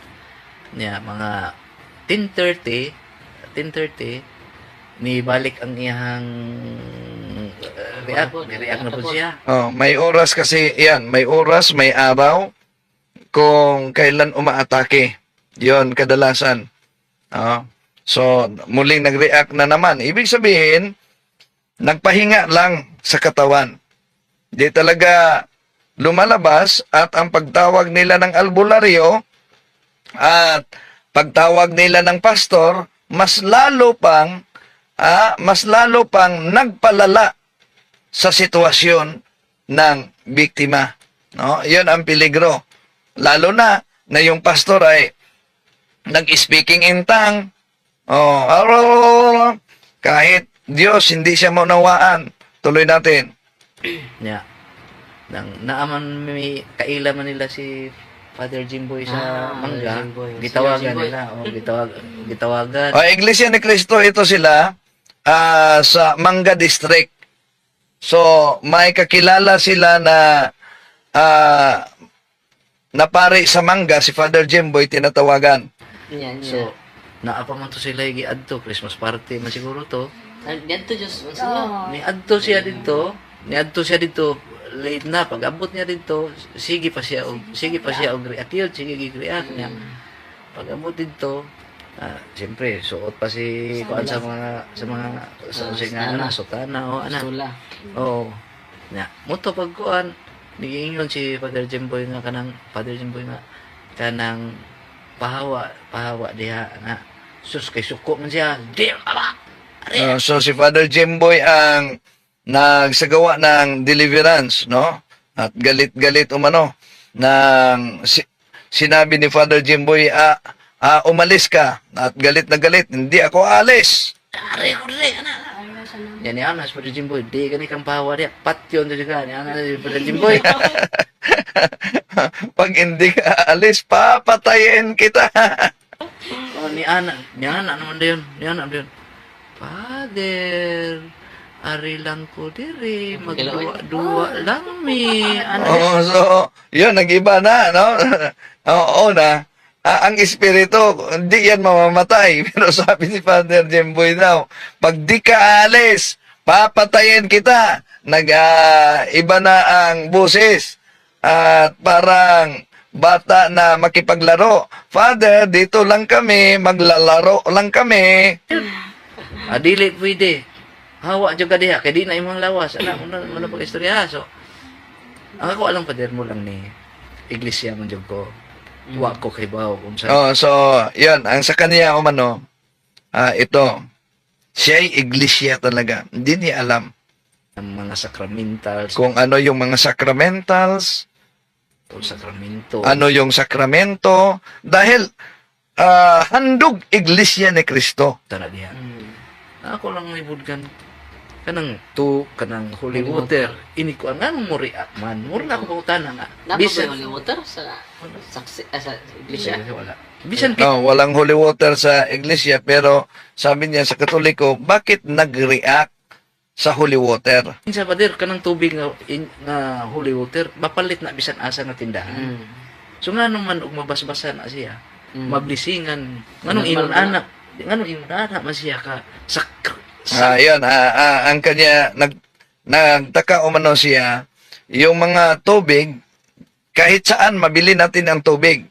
Nya mga 10:30 ni balik ang iyang react na po siya. Oh, may oras kasi, yan, may oras, may araw kung kailan umaatake. Yon kadalasan. So, muling nag-react na naman. Ibig sabihin, nagpahinga lang sa katawan. Di talaga lumalabas at ang pagtawag nila ng albularyo at pagtawag nila ng pastor, mas lalo pang nagpalala sa sitwasyon ng biktima. No? 'Yon ang peligro. Lalo na yung pastor ay nag-speaking in tongue. Kahit Diyos hindi siya maunawaan. Tuloy natin. Nya. Naaman may kaila man nila si Father Jimboy sa Mangga. Jimboy. Gitawagan Si Jimboy. nila. Gitawagan. Iglesia ni Cristo, ito sila sa Mangga District. So, may kakilala sila na pare sa Mangga, si Father Jimboy, tinatawagan. Nya. So, naapa man to sila giadto Christmas party man siguro to. Dito just sila. Niadto siya dito late na pag-abot niya dito sige pa siya og react yun, sige gi-react niya. Pag-abot dito siyempre suot pa si kuan sa mga sutana o ana. Sula. Oo. Nya, moto pag kuan niingon si Father Jimboy nga kanang pahawa diha na sus kay suko man siya. Di ala. So, si Father Jimboy ang nagsagawa ng deliverance, no? At galit-galit umano nang sinabi ni Father Jimboy, umalis ka. At galit na galit, hindi ako alis. Ari ana. Yan ni Anas Father Jimboy, di gani kang pahawa diha. Patyon di ka ni Anas Father Jimboy. Pag hindi ka alis, papatayin kita. Ni Ana naman dayon. Father, ari lang ko diri, magduwa lang mi. So, yun, nag-iba na, no? Oo na. Ang espiritu, hindi yan mamamatay. Pero sabi ni Father Jimboy daw, pag di ka alis, papatayin kita. Iba na ang busis. At parang bata na makipaglaro. Father, dito lang kami, maglalaro lang kami. Dili pwede. Hawa jud ka diha kay di na imong lawas. Ano pag istorya so. Ang ako alang pader mo lang ni iglesia man jud ko. Wa ko kay bawo kung sa So, yun, ang sa kanya umano, ito, siya ay iglesia talaga. Hindi niya alam mga sacramentals, kung ano yung mga sacramentals, o sakramento. ano yung sakramento, dahil handog iglesia ni Cristo. Tara diha. Ako lang ibudgan kanang holy water. Ini ko ang mo react man. Mura na ako pangutana nga. Bisan holy water sa iglesia. Wala. Bisan Walang holy water sa iglesia, pero sabi niya sa Katoliko, bakit nag-react sa holy water? Kinsa pader kanang tubig nga holy water mapalit na bisan asa nga tindahan. So nga naman og mabasbasan na siya. Mablisingan. Nganong ingon anak man siya ka Ayun, ang kanya, nagtaka umano siya, yung mga tubig, kahit saan mabili natin ang tubig.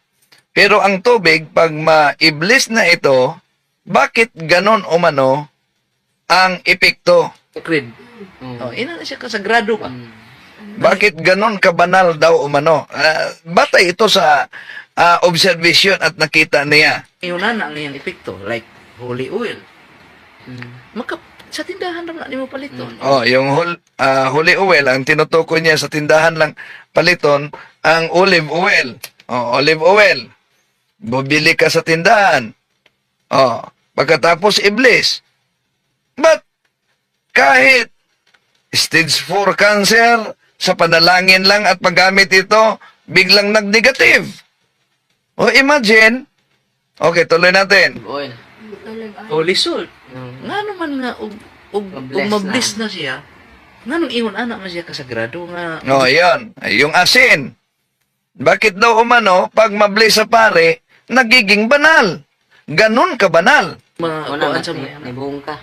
Pero ang tubig, pag ma-iblis na ito, bakit ganon umano ang epekto? creed. Ina na siya kasagrado ba? Bakit ganon kabanal daw umano? Batay ito sa observation at nakita niya. Iyon na ang iyang epekto like holy oil. Sa tindahan lang na mo paliton. Yung holy oil, ang tinutukoy niya sa tindahan lang paliton, ang olive oil. Olive oil. Bumili ka sa tindahan. Oh, pagkatapos iblis. But kahit stage 4 cancer, sa panalangin lang at paggamit ito, biglang nag-negative. O imagine, okay, tuloy natin. Oil. O lisod. Mm. Nga naman nga, ug Mabless mabliss na siya, nga nung ingon anak man siya kasagrado nga, O, yun. Yung asin. Bakit daw umano, pag mabli sa pare, nagiging banal. Ganun ka banal. Una kuan sa man, mo. nibuong ka.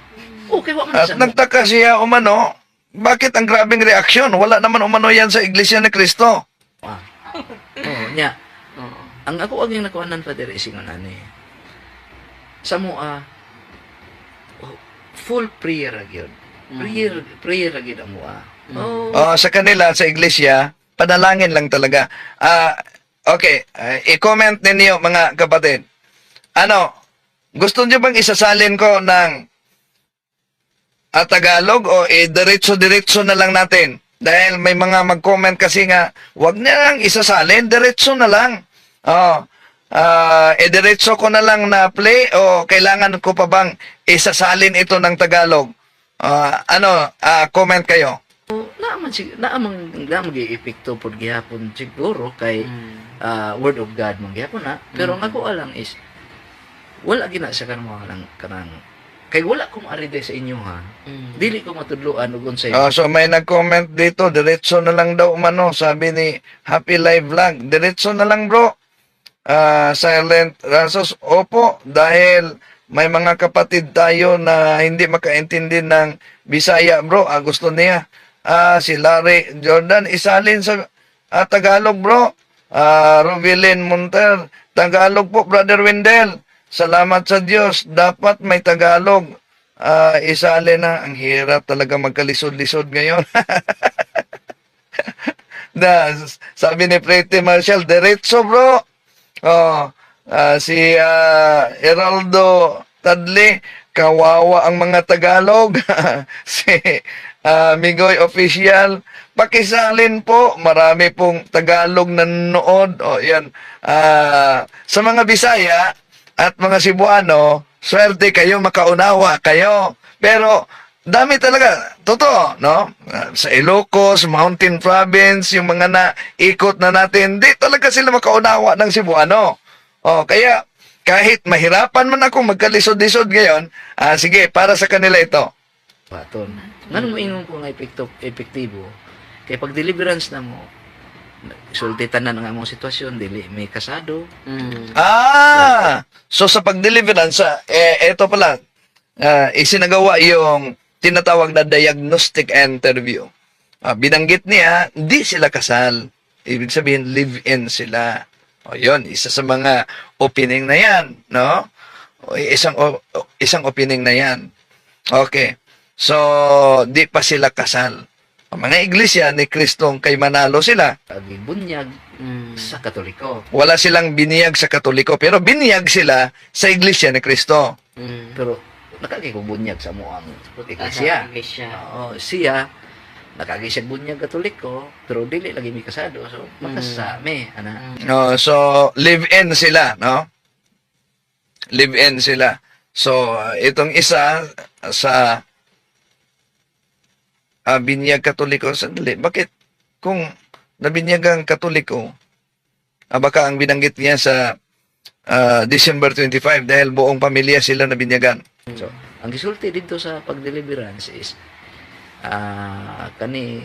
Okay, wa man At sa mo. nagtaka siya umano, bakit ang grabing reaksyon? Wala naman umano yan sa Iglesia ni Cristo. Ah. Oo, nya. Oo. Ang ako ang nakuanan pa diri singon ani. Sa mo full prayer ra gyud. Prayer ra gyud ang mua. Oh, Sa kanila, sa Iglesia, panalangin lang talaga. Okay, i-comment ninyo mga kapatid. Ano, gusto niyo bang isasalin ko ng Tagalog o diretso-diretso na lang natin? Dahil may mga mag-comment kasi nga, wag na lang isasalin, diretso na lang. Diretso ko na lang na play o kailangan ko pa bang isasalin ito ng Tagalog? Comment kayo. naamang gi-epekto pod gihapon siguro kay word of God man gihapon na. Pero ang ako alang is wala gina sa kanang kay wala ko maaride sa inyo ha. Dili ko matudloan ug unsay So may nag-comment dito, diretso na lang daw umano, sabi ni Happy Live Vlog. Diretso na lang bro. Silent Rasos, opo, dahil may mga kapatid tayo na hindi makaintindi ng Bisaya bro. Gusto niya. Si Larry Jordan, isalin sa Tagalog bro. Rovilin Monter, Tagalog po Brother Wendell. Salamat sa Diyos, dapat may Tagalog. Isali na, ang hirap talaga magkalisod-lisod ngayon. Sabi ni Pretty Marshall, diretso bro. Si Heraldo Tadley, kawawa ang mga Tagalog. Si Migoy Official, pakisalin po, marami pong Tagalog na nanood. Yan. Sa mga Bisaya, at mga Cebuano, swerte kayo, makaunawa kayo. Pero, dami talaga. Totoo, no? Sa Ilocos, Mountain Province, yung mga naikot na natin, di talaga sila makaunawa ng Cebuano. Kaya, kahit mahirapan man ako magkalisod-lisod ngayon, sige, para sa kanila ito. paton. Nganong moingon ko nga epektibo kay pag deliverance na mo sultitan na nga among sitwasyon dili may kasado. So sa pag-deliverance, ito pala, isinagawa yung tinatawag na diagnostic interview. Binanggit niya, di sila kasal. Ibig sabihin, live-in sila. Yun, isa sa mga opening na yan, no? Isang opening na yan. Okay. So, di pa sila kasal. Ang mga iglesia ni Kristong kay Manalo sila. Bunyag sa Katoliko. Wala silang biniyag sa Katoliko, pero biniyag sila sa iglesia ni Kristo. Pero nakakikubunyag sa mo ang iglesia. Oo, siya nakakisag bunyag Katoliko, pero dili lagi may kasado. So, makasame, ana. So, live-in sila, no? Live-in sila. So, itong isa sa binyag Katoliko, sandali, bakit kung nabinyag ang Katoliko, baka ang binanggit niya sa December 25 dahil buong pamilya sila nabinyagan. So, ang gisulti dito sa pag-deliverance is kaning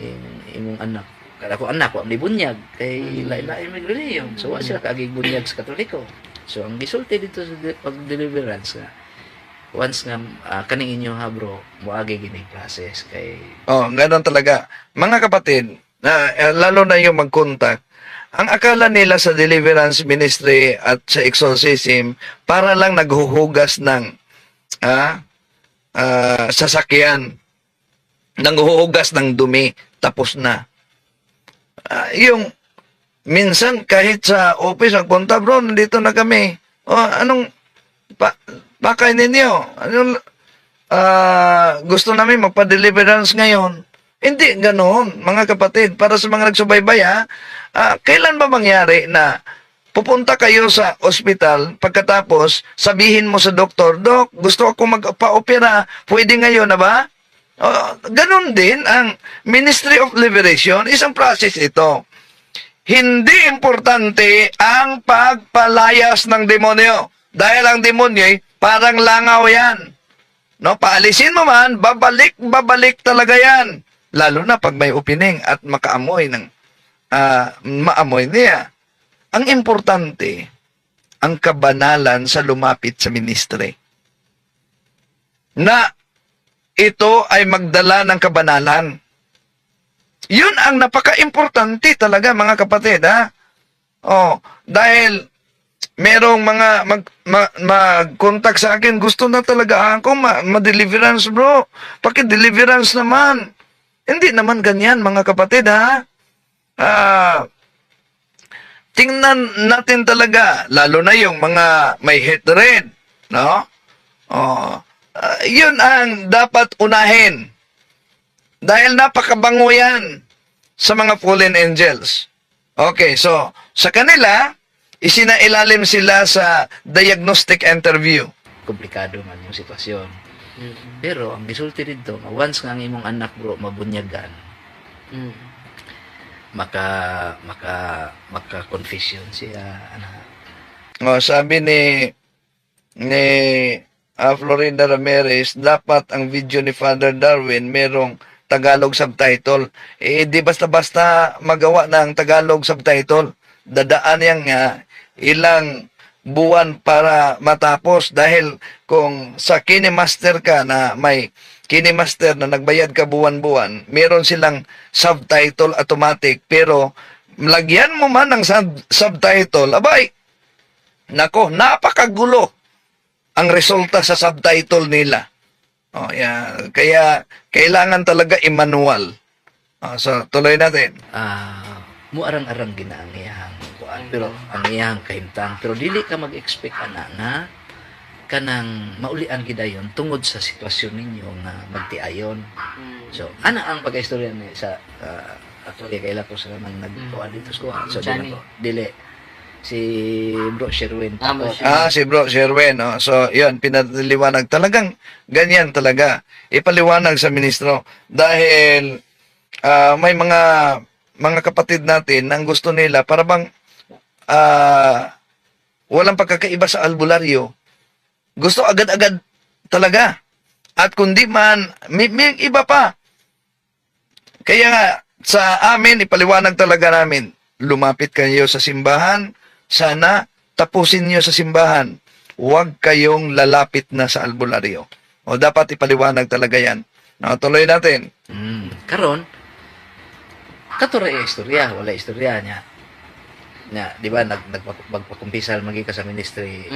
imong anak ako anak wa ni bunyag kay lain-lain may relihiyon. So, wa sila kaagig bunyag sa Katoliko. So, ang gisulti dito sa pag-deliverance nga once nga kaning inyo ha bro moagi gini process kay Ganoon talaga. Mga kapatid, lalo na yung mag-contact, ang akala nila sa deliverance ministry at sa exorcism, para lang naghuhugas ng sasakyan, naghuhugas ng dumi, tapos na. Yung minsan kahit sa office, nagpunta bro, nandito na kami. Anong bakay ninyo? Anong gusto namin magpa-deliverance ngayon? Hindi ganoon, mga kapatid. Para sa mga nagsubaybay, kailan ba mangyari na pupunta kayo sa ospital, pagkatapos, sabihin mo sa doktor, Dok, gusto ako magpa-opera, pwede ngayon na ba? Ganun din ang Ministry of Liberation, isang process ito. Hindi importante ang pagpalayas ng demonyo. Dahil ang demonyo parang langaw yan. No, paalisin mo man, babalik talaga yan. Lalo na pag may opening at maamoy niya. Ang importante, ang kabanalan sa lumapit sa ministry. Na ito ay magdala ng kabanalan. Yun ang napaka-importante talaga, mga kapatid, ha? Dahil merong mga mag-contact sa akin, gusto na talaga ako ma-deliverance, bro. Paki-deliverance naman. Hindi naman ganyan, mga kapatid, ha? Tingnan natin talaga, lalo na yung mga may hatred, no? Yun ang dapat unahin. Dahil napakabango yan sa mga fallen angels. Okay, so, sa kanila, isinailalim sila sa diagnostic interview. Komplikado man yung sitwasyon. Pero ang gisulti dito, once nga ang imong anak bro mabunyagan, maka-confession siya Sabi ni Florinda Ramirez, dapat ang video ni Father Darwin merong Tagalog subtitle. Di basta-basta magawa ng Tagalog subtitle. Dadaan yan nga ilang buwan para matapos, dahil kung sa KineMaster ka na may KineMaster na nagbayad ka buwan-buwan, meron silang subtitle automatic, pero lagyan mo man ng subtitle, abay, nako, napakagulo ang resulta sa subtitle nila. Kaya kailangan talaga i-manual. So, tuloy natin. Muarang-arang ginaang iyang kuan, pero ang iyang kahimtang, pero dili ka mag-expect na kanang maulian gidayon tungod sa sitwasyon ninyo nga magtiayon. So ana ang pag-istorya ni sa actually kaila ko sa nang nagkuan dito sa so dili si Bro Sherwin. Si Bro Sherwin, no? So yun, pinaliwanag talagang ganyan talaga, ipaliwanag sa ministro, dahil may mga kapatid natin ang gusto nila para bang walang pagkakaiba sa albularyo. Gusto agad-agad talaga. At kundi man, may iba pa. Kaya nga, sa amin, ipaliwanag talaga namin, lumapit kayo sa simbahan, sana tapusin niyo sa simbahan. Huwag kayong lalapit na sa albularyo. O dapat ipaliwanag talaga yan. Tuloy natin. Karon, katura istorya, wala istorya niya. Di ba, magpakumpisal, magi ka sa ministry.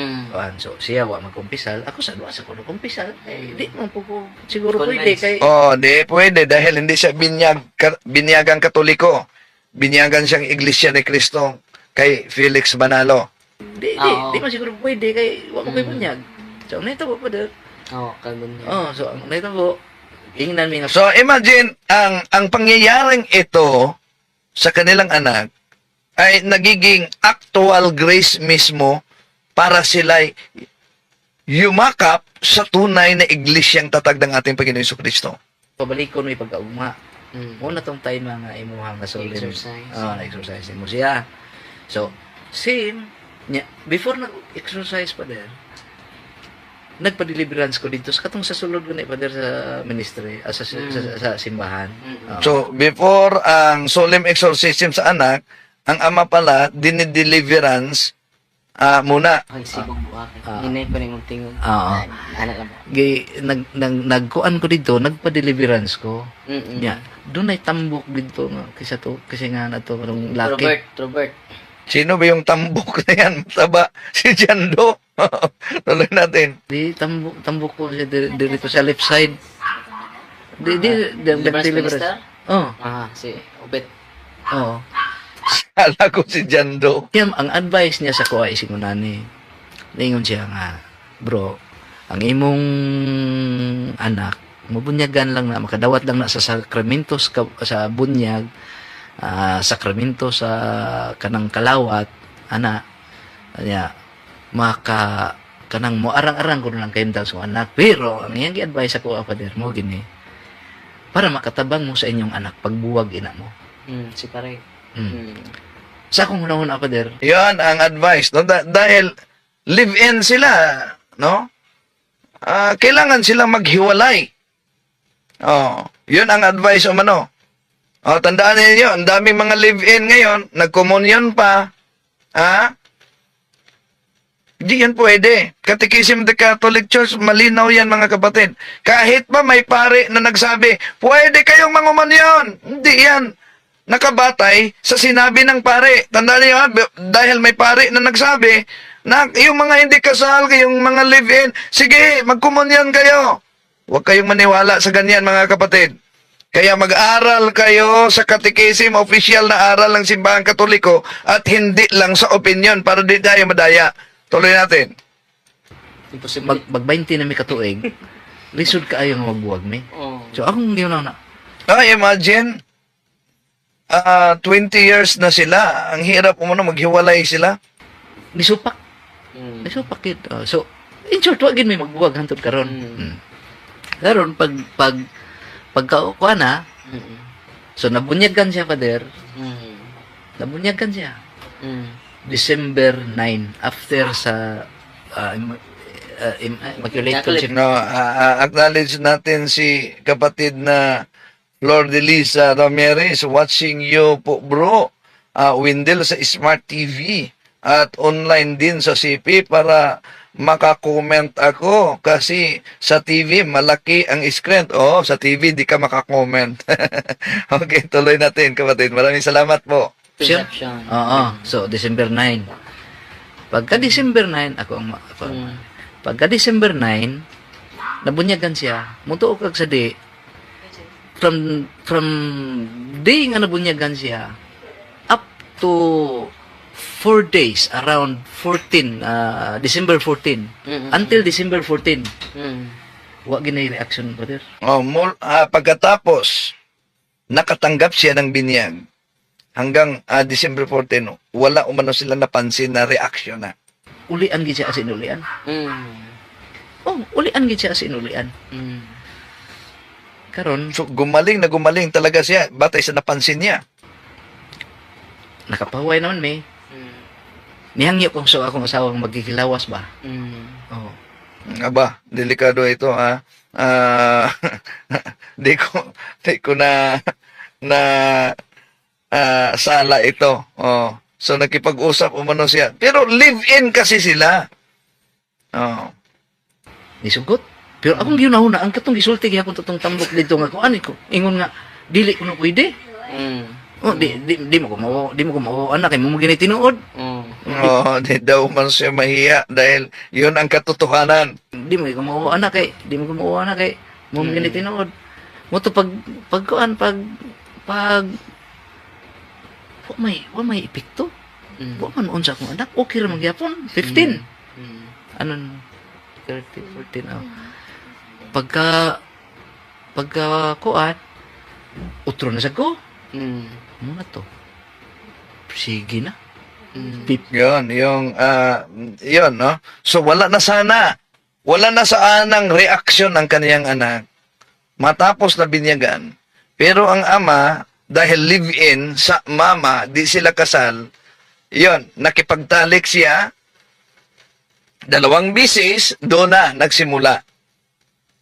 So, siya wa magkumpisal. Ako sa duwa sa kuno kumpisal. Di man po ko siguro pwede. Di pwede dahil hindi siya binyagang Katoliko. Binyagan siyang Iglesia ni Cristo kay Felix Manalo. Di man siguro pwede kay wa ko kay bunyag. So, nito po pa der. Kay bunyag. So, nito po. Ingnan mi nga. So, imagine, ang pangyayaring ito sa kanilang anak ay nagiging actual grace mismo para sila yumakap sa tunay na iglesyang tatag ng ating Panginoon Jesucristo. Pabalikon mo ipagkaugma. Muna tong time nga imuhang na solid. Na-exercise mo siya. So, same, before nag-exercise pa der, nagpa-deliverance ko dito sa katong sa sulod ko na ipader sa ministry, sa simbahan. So, before ang solemn exorcism sa anak, ang ama pala, dinideliverance muna. Ay, sibong buwak. Hinay pa rin yung tingog. Anak lang. Nagkuan ko dito, nagpa-deliverance ko. Doon ay tambok dito. Kasi nga na to, anong laki. Robert. Sino ba yung tambok na yan? Mataba, si Jando. Tuloy natin. Di, tambok ko siya dito sa left side. Deliverance. Si Obet. Kala ko si Jando. Ang advice niya sa kuha ising unani. Ningon siya nga, bro, ang imong anak, mabunyagan lang na, makadawat lang na sa sakramento sa bunyag, sakramento sa kanang kalawat, Anya, maka kanang mo arang-arang ko lang kayo daw sa anak. Pero ang iyang gi-advise ako Father mo gini para makatabang mo sa inyong anak pagbuwag ina mo. Si pare. Sa akong hunahuna Father, Yan ang advice, no? Dahil live-in sila, no? Kailangan silang maghiwalay. Oh, yun ang advice umano. Oh, tandaan niyo, ang daming mga live-in ngayon, nagkomunyon pa. Di yan pwede. Catechism of the Catholic Church, malinaw yan mga kapatid. Kahit pa may pare na nagsabi, pwede kayong mangumunyon. Hindi yan nakabatay sa sinabi ng pare. Tandaan niyo, dahil may pare na nagsabi, na yung mga hindi kasal, yung mga live-in, sige, magkumunyon kayo. Huwag kayong maniwala sa ganyan mga kapatid. Kaya mag-aral kayo sa catechism, official na aral ng Simbahang Katoliko, at hindi lang sa opinion para di tayo madaya. Tuloy natin. Imposible. mag-20 na may katuig, lisod ka ayaw nga magbuwag mi. So akong yun na. Imagine, 20 years na sila. Ang hirap umano, maghiwalay sila. Nisupak. Nisupak yun. So, in short, wag yun may magbuwag hantod karon. Karon pagkaukuan na, so nabunyagan siya Father. Nabunyagan siya. December 9 after sa Immaculate Conception. No, acknowledge natin si kapatid na Flor de Lisa Ramirez watching you po bro. Windel sa Smart TV at online din sa CP para makakomment ako kasi sa TV malaki ang screen. Oh, sa TV di ka makakomment. Okay, tuloy natin kapatid. Maraming salamat po. Perception. Oo. So, December 9. Pagka December 9, pagka December 9, nabunyagan siya. Mutuo kag sa di. From day nga nabunyagan siya, up to 4 days, around 14, December 14. Until December 14. Wa ginay reaction, brother. Oh, pagkatapos nakatanggap siya ng binyag hanggang December 14, wala umano sila napansin na reaction na. Ulian gid siya as inulian. Oh, ulian gid siya as inulian. Karon, So gumaling na gumaling talaga siya batay sa napansin niya. nakapahuway naman may. Nihangyo kung so akong asawang magkikilawas ba? Oh. Aba, delikado ito ha. Di ko na sala ito. Oh. So nakipag-usap umano siya. Pero live-in kasi sila. Oh. Nisugot. Pero akong ginahuna ang katong gisulti gyapon totong tambok dito nga kuan ko. Ingon nga dili ko na pwede. Oh, di mo ko mao anak kay mo gini tinuod. Oh, di daw man siya mahiya dahil yun ang katotohanan. Di mo ko mao anak kay mo gini tinuod. Mo to pagkuan pag wa may epekto. Wa man unsa akong anak okay ra man gyapon 15. Ano 30 14 oh. Pagka kuan utro na sa ko. Muna to. Sige na. Yun, yun, no? So, wala na sana. Wala na saanang reaksyon ng kaniyang anak. Matapos na binyagan. Pero ang ama, dahil live-in sa mama, di sila kasal, yun, nakipagtalik siya, 2 bisis, doon na nagsimula.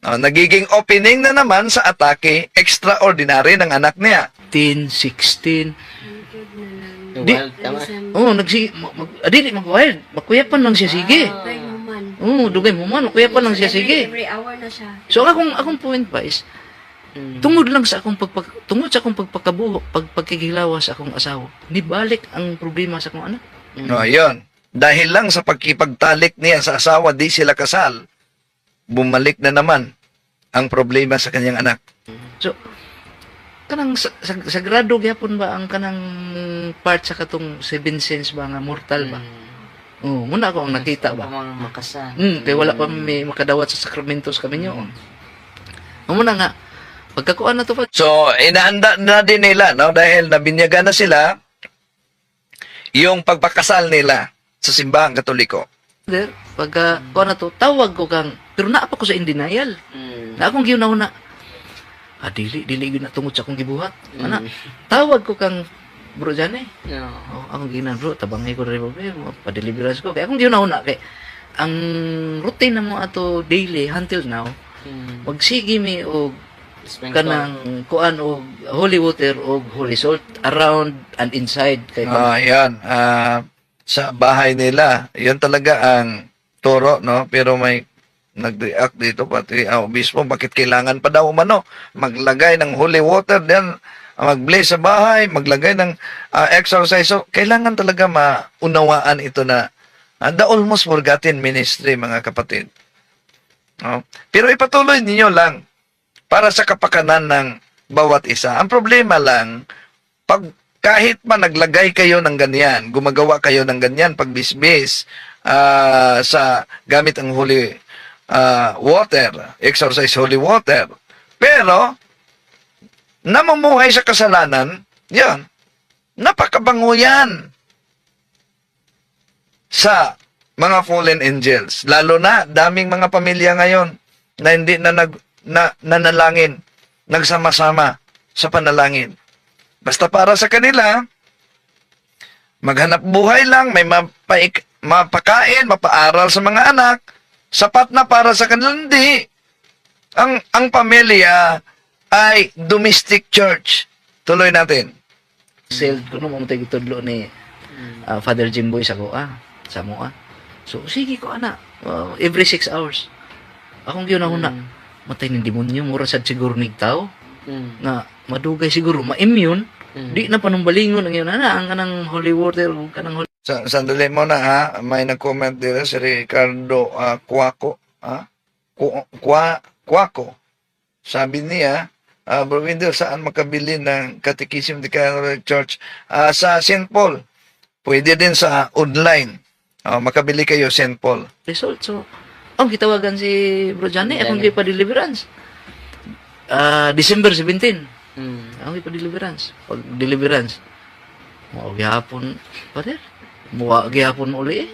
Nagiging opening na naman sa atake, extraordinary ng anak niya. 15, 16. Di- Tama. Oh, adili mag-wild. Makuyapan lang siya sige. Dugay mo man. Oh, dugay mo man, makuyapan lang siya sige. Every hour na siya. So akong point pa is tungod lang sa akong pagpakabuho, pagkikilawas sa akong asawa. Nibalik ang problema sa akong anak. No, yun. Dahil lang sa pagkipagtalik niya sa asawa, di sila kasal, bumalik na naman ang problema sa kanyang anak. So kanang sagrado gyapon ba ang kanang part sa katong 7 sense ba nga mortal ba? Oh, muna ako ang nakita ba. Mga makasal. Kaya wala pa may makadawat sa sakramentos kami nyo. Muna nga, pagkakuan na to pa. So, inahanda na din nila, no? Dahil nabinyagan na sila, yung pagpakasal nila. sa simbahang Katoliko. Father, pagka kuha na to, tawag ko kang, pero naa pa ko sa in denial. Na akong giuna-una, dili yun na tungod sa akong gibuhat. Ana, tawag ko kang, bro Jane, akong ginan, bro, tabangay ko rin, pa-deliverance ko. Kaya akong giuna-una, kay, ang routine na mo ato daily, until now, magsige mi og kanang kuan og holy water og holy salt around and inside kay Yan. Sa bahay nila, yun talaga ang turo, no? Pero may nag-react dito pati obispo, bakit kailangan pa daw umano maglagay ng holy water then mag-bless sa bahay, maglagay ng exercise. So, kailangan talaga maunawaan ito na the almost forgotten ministry, mga kapatid. No? Pero ipatuloy ninyo lang para sa kapakanan ng bawat isa. Ang problema lang, kahit pa naglagay kayo ng ganyan, gumagawa kayo ng ganyan, pagbisbis sa gamit ang holy water, exercise holy water, pero namumuhay sa kasalanan, yan, napakabango yan sa mga fallen angels. Lalo na, daming mga pamilya ngayon na hindi na nanalangin, nagsama-sama sa panalangin. Basta para sa kanila, maghanap buhay lang, may mapakain, mapaaral sa mga anak, sapat na para sa kanila. Hindi. Ang pamilya ay domestic church. Tuloy natin. Sale ko nung mamatay gitudlo ni Father Jimboy sa Samoa. So, sige ko, every 6 hours. Akong giuna-una, matay ng demonyo, mura sad siguro nigtaw, na madugay siguro, ma-immune, di na panumbalingon ang yun, ang kanang holy water, kanang holy... Sandali mo na ha, may nag-comment dito si Ricardo Cuaco. Cuaco. Sabi niya, Bro Wendell, saan makabili ng Catechism of the Catholic Church? Sa St. Paul. Pwede din sa online. Makabili kayo St. Paul. Result. So, ang gitawagan si Bro Johnny, akong gipa-deliverance. December 17. Akong gipa-deliverance. Pag deliverance, gihapon, Father, gihapon uli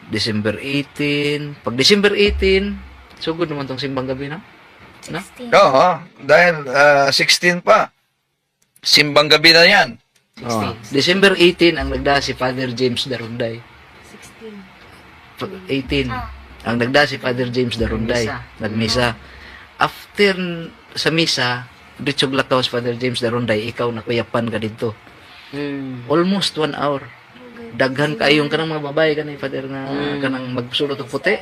December 18. Pag December 18, so good naman tong simbang gabi na. 16. Oo, dahil 16 pa. Simbang gabi na yan. December 18 ang nagda si Father James Darunday. 16. 18 ang nagda si Father James Darunday. Nagmisa. After sa misa, dito lakaw si Father James Darunday, ikaw nakuyapan ka dito. Almost 1 hour. Daghan kayong kanang mga babae kanang Father nga kanang magsulot og puti.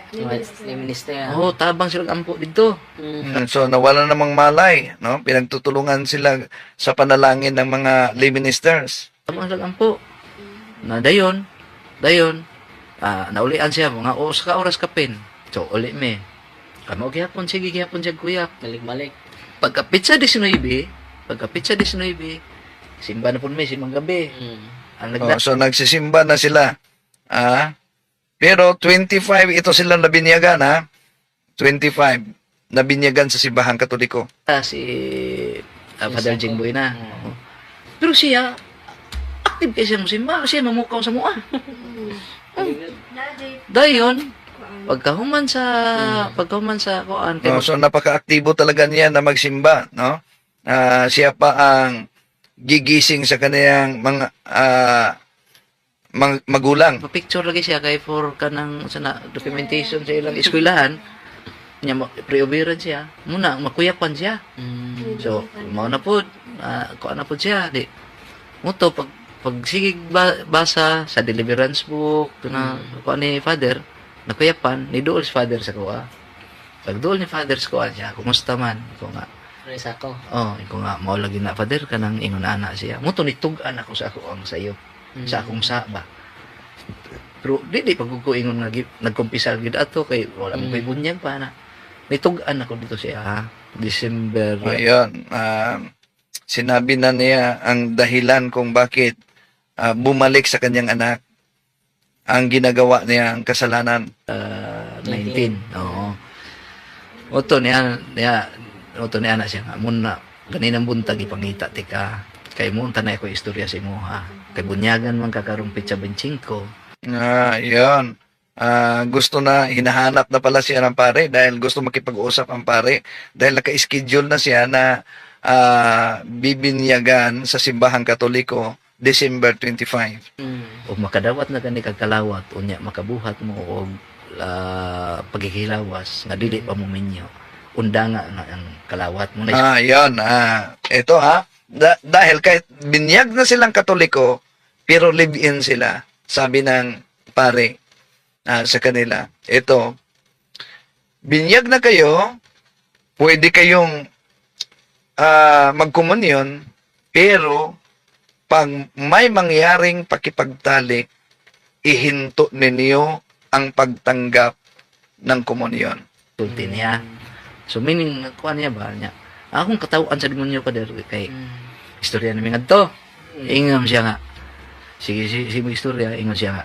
Minister. Tabang sila ampo dito. So, nawala namang malay. No? Pinagtutulungan sila sa panalangin ng mga lay ministers. Tabang sila ampo. Na dayon, naulian siya mga sa oras kapin. So, uli me. Kamo gihapon sige gihapon siya kuya. Balik-balik. Pagka pizza 19, simba na po may simbang gabi. Ang nagda So, nagsisimba na sila. Pero 25, ito silang nabinyagan, ha? 25, nabinyagan sa simbahang Katoliko. si Father Jingboy na. Pero siya, active kasi mo simba, siya mamukaw sa mua. Dayon, pagkahuman sa kuan kay So, napaka-aktibo talaga niya na magsimba, no? Siya pa ang gigising sa kaniyang mga magulang. picture lagi siya kay for kanang sa documentation sa ilang eskwelahan nya pre-oberan siya muna makuyapan siya. So mao na pod kuan na pod siya di muto pag sigig basa sa deliverance book na kuan ni Father nakuyapan ni duol si Father sa kuha. Pag duol ni Father sa kuha siya kumusta man ko nga Presa ko. iko nga mao lagi na Father kanang ingon ana siya. Muto nitug-an ako sa ako ang sayo. Sa akong saba. Pero di pagkukuingon nga nagkumpisal gid ato kay wala mo kay bunyag pa na. Nitug-an ako dito siya December. Ayun. Sinabi na niya ang dahilan kung bakit bumalik sa kanyang anak ang ginagawa niya ang kasalanan. 19. Oo. Oto niya na siya nga muna ganinang buntag ipangita tika kay mo tanay ko istorya sa imo ha kay bunyagan man kakarong pitsa 25 Yun. Gusto na, hinahanap na pala siya ng pare dahil gusto makipag-usap ang pare dahil naka-schedule na siya na bibinyagan sa simbahang Katoliko December 25. O makadawat na gani kag kalawat unya makabuhat mo og pagkikilawas nga dili pa mo minyo. Undanga nga ang kalawat mo na Yun. Ito dahil kahit binyag na silang Katoliko, pero live-in sila. Sabi ng pare sa kanila, ito, binyag na kayo, pwede kayong magkomunyon, pero pag may mangyaring pakipagtalik, ihinto ninyo ang pagtanggap ng komunyon. sulti niya. So meaning kuha niya ba niya. Akong katawaan sa demonyo pa der kay istorya namin ngadto. Ingam siya nga. Sige, sige istorya ingon siya nga.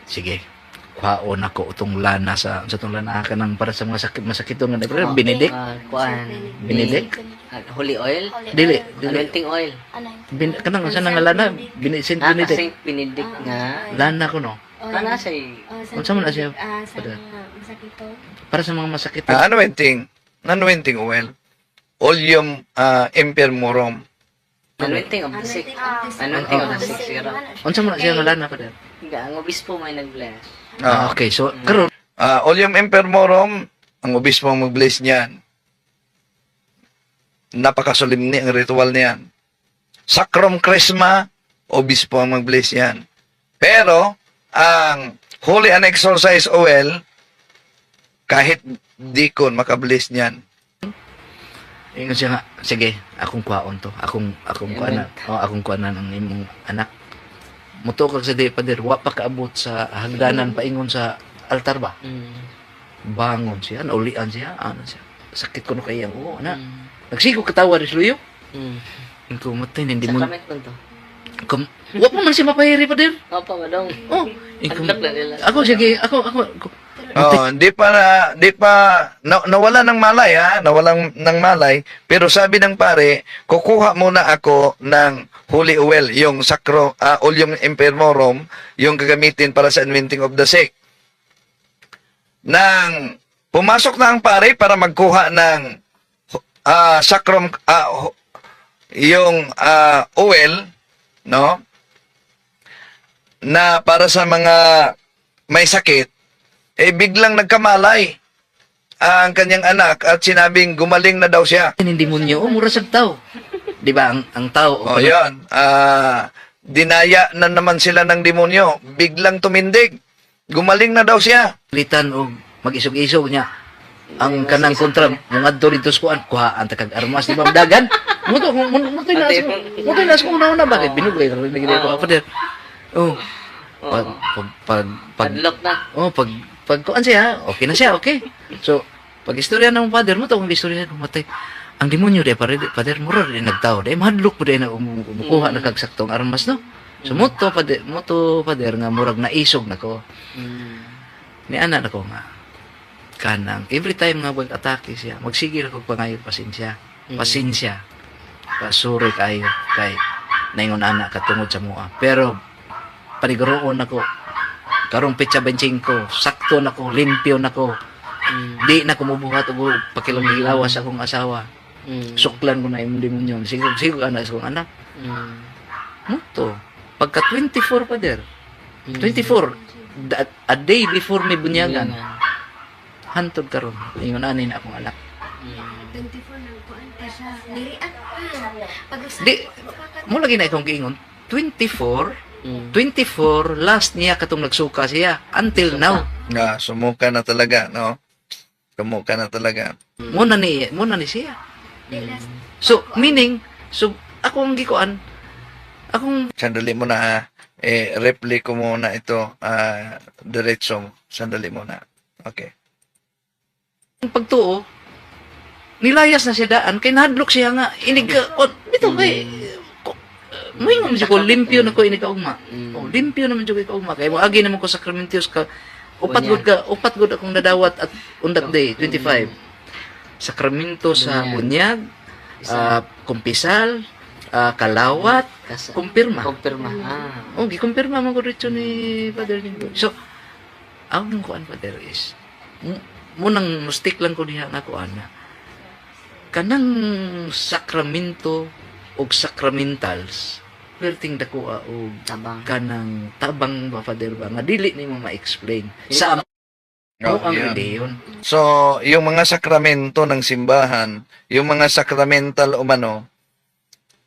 Sige. Kuhaon ako utong lana sa tong lana ka nang para sa mga masakit nga pero binidik. Kuan. Binidik. Holy oil? Dili. Anointing oil. Ano Kanang sa nga lana binisin binidik. Kasi pinidik nga. Lana ko no. Kana say Unsa man na siya? Sa mga masakit to. Para sa mga masakit. Anointing oil. Oleum impermorum. anointing of the sick. Anointing of the sick sira. Unsa man na siya nga lana pa der? Ang obispo may nag-bless. Okay, so karon Oleum impermorum, ang obispo ang mag-bless niyan. Napakasolimni ang ritual niyan. Sacrum Chrisma, obispo ang mag-bless yan. Pero, ang Holy Unexorcised Oil, kahit dikon makabless niyan. ingon siya nga, sige, akong kuhaon to. Akong kuhanan ang imong anak. Mutukag sa di pader, wa pa kaabot sa hagdanan paingon sa altar ba? Bangon siya, naulian siya, ano siya. Sakit ko no kaya oo na. Nagsigo katawa rin luyo. Ingko matay hindi mo. Sakramento to. Wa pa man siya mapahiri pader. Opo, madong. Oh, ingko. Unlock na nila. Ako sige, ako Di pa nawala ng malay nawalan ng malay, pero sabi ng pare, kukuha muna ako ng holy oil, yung oleum impermorum, yung gagamitin para sa anointing of the sick. Nang pumasok na ang pare para magkuha ng sacrum yung oil, no? Na para sa mga may sakit, biglang nagkamalay ang kanyang anak at sinabing gumaling na daw siya. hindi mo niyo mura sa tao. Di ba ang tao Yun. Dinaya na naman sila ng demonyo. Biglang tumindig. Gumaling na daw siya. litan og mag-isog-isog niya. Ang kanang kontra mong adto dito sa kuhaan ta kag armas di ba dagan. Muto na sa una bakit binugay ra lagi dito pa der. Oh. Pag Padlock na. pag kuan siya, okay na siya, okay. So, pag istorya ng father mo, kung istorya ng matay, ang demonyo de pader mura rin nagtao, de mahadlok mo de na umukuha na kagsaktong armas, no? So, moto pader nga murag naisog na ko. Ni ana na ko nga, kanang, every time nga mag-atake siya, magsigil ako pangayod pasensya. Pasuri kayo, kay naingon ana katungod sa mua. Pero, paniguroon ako, karong petsa 25, sakto nako, limpyo nako. Di na ko mubuhat og pakilangilawas akong asawa. Suklan ko na imong demonyo. Siguro ana sa akong anak. Muto. Pagka 24 pa der. 24 a day before may bunyagan. Hantod karon. Ingon ani na akong anak. 24 na kuan pa siya. Nilian. Di mo lagi na akong giingon. 24 last niya katong nagsuka siya until now. Sumuka na talaga, no? Sumuka na talaga. Muna ni siya. So meaning akong gikuan Sandali mo na, repli ko muna ito, diretso. Sandali muna. Okay. ang pagtuo nilayas na siya daan kay nahadlok siya nga inig bitaw kay moingon siya ko limpyo na ko ini kaugma. Limpyo naman jud kay kaugma kay moagi naman ko sakramentos ka upat gud akong nadawat at on that day 25. Sakramento sa bunyag, kumpisal, kalawat, kumpirma. Kumpirma. Oh, gikumpirma man ko dito ni Father Jinggoy. So, ang kuan Father is, munang stick lang ko diha nga kuan na, kanang sakramento o sakramentals, perting dakuha o Tabang. kanang tabang ba Father ba, nga dili ni mo ma-explain. Sa Oh, ang yeah. reliyon. So, yung mga sakramento ng simbahan, yung mga sakramental umano,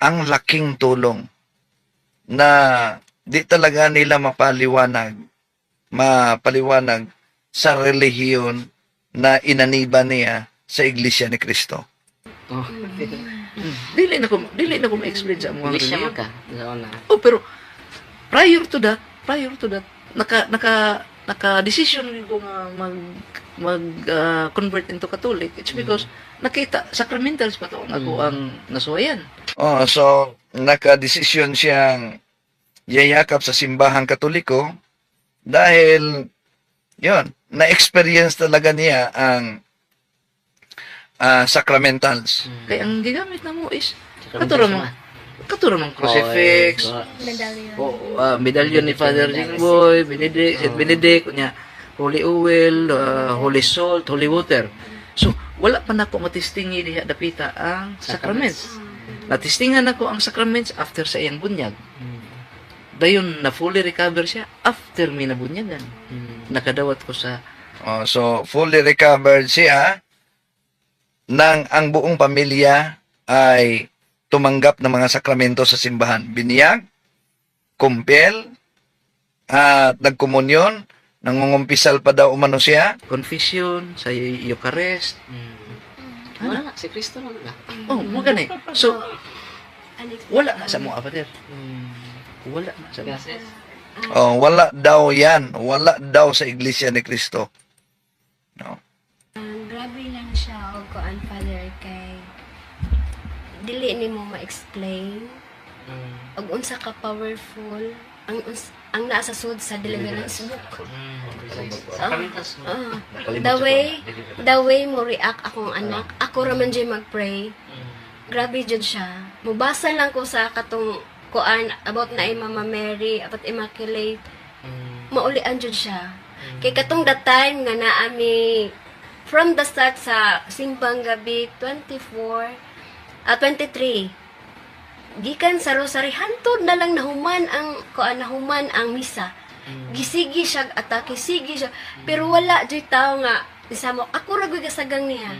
ang laking tulong na di talaga nila mapaliwanag sa relihiyon na inaniba niya sa Iglesia ni Cristo. Oh. Dili na ko ma-explain sa mga Iglesia reliyon. man ka. Sa una. Oh, pero prior to that, naka-decision ko nga convert into Catholic. It's because nakita, sacramentals pa to ako ang nasuwayan. Oh, so nakadesisyon siyang yayakap sa simbahang Katoliko dahil yon, na-experience talaga niya ang sacramentals. Kaya ang gigamit na mo is, Sacramental katuro ng crucifix, Medallion. medallion ni Father Jingboy, Benedict, St. Benedict, kunya, holy oil, holy salt, holy water. So, wala pa na ko matistingi diha dapita ang sacraments. Natistingan ako ang sacraments after sa iyang bunyag. Dayon na fully recover siya after mi nabunyagan. Nakadawat ko sa Oh, so fully recovered siya nang ang buong pamilya ay tumanggap ng mga sakramento sa simbahan. Biniyag, kumpel, at nagkomunyon, nangungumpisal pa daw umano siya. confession, sa Eucharist. Wala na. Si Kristo lang na. Oh, mo gani. So, wala na sa mga Father. Wala na sa mga. Gracias. Oh, wala daw yan. Wala daw sa Iglesia ni Cristo. No. Grabe lang siya o kuan Father kay dili nimo ma-explain og unsa ka powerful ang nasa sud sa deliverance book. Sacramentals mo. The way mo react akong anak, ako ra man jay mag-pray. Grabe jud siya. Mubasa lang ko sa katong kuan about na Mama Mary, about Immaculate. Maulian jud siya. Kay katong that time nga naami from the start sa simbang gabi 23 gikan sa rosary hantod na lang nahuman ang misa. Gisigi siya atake, sige siya. Pero wala jud tao nga isamo ako ra gyud gasagang niya.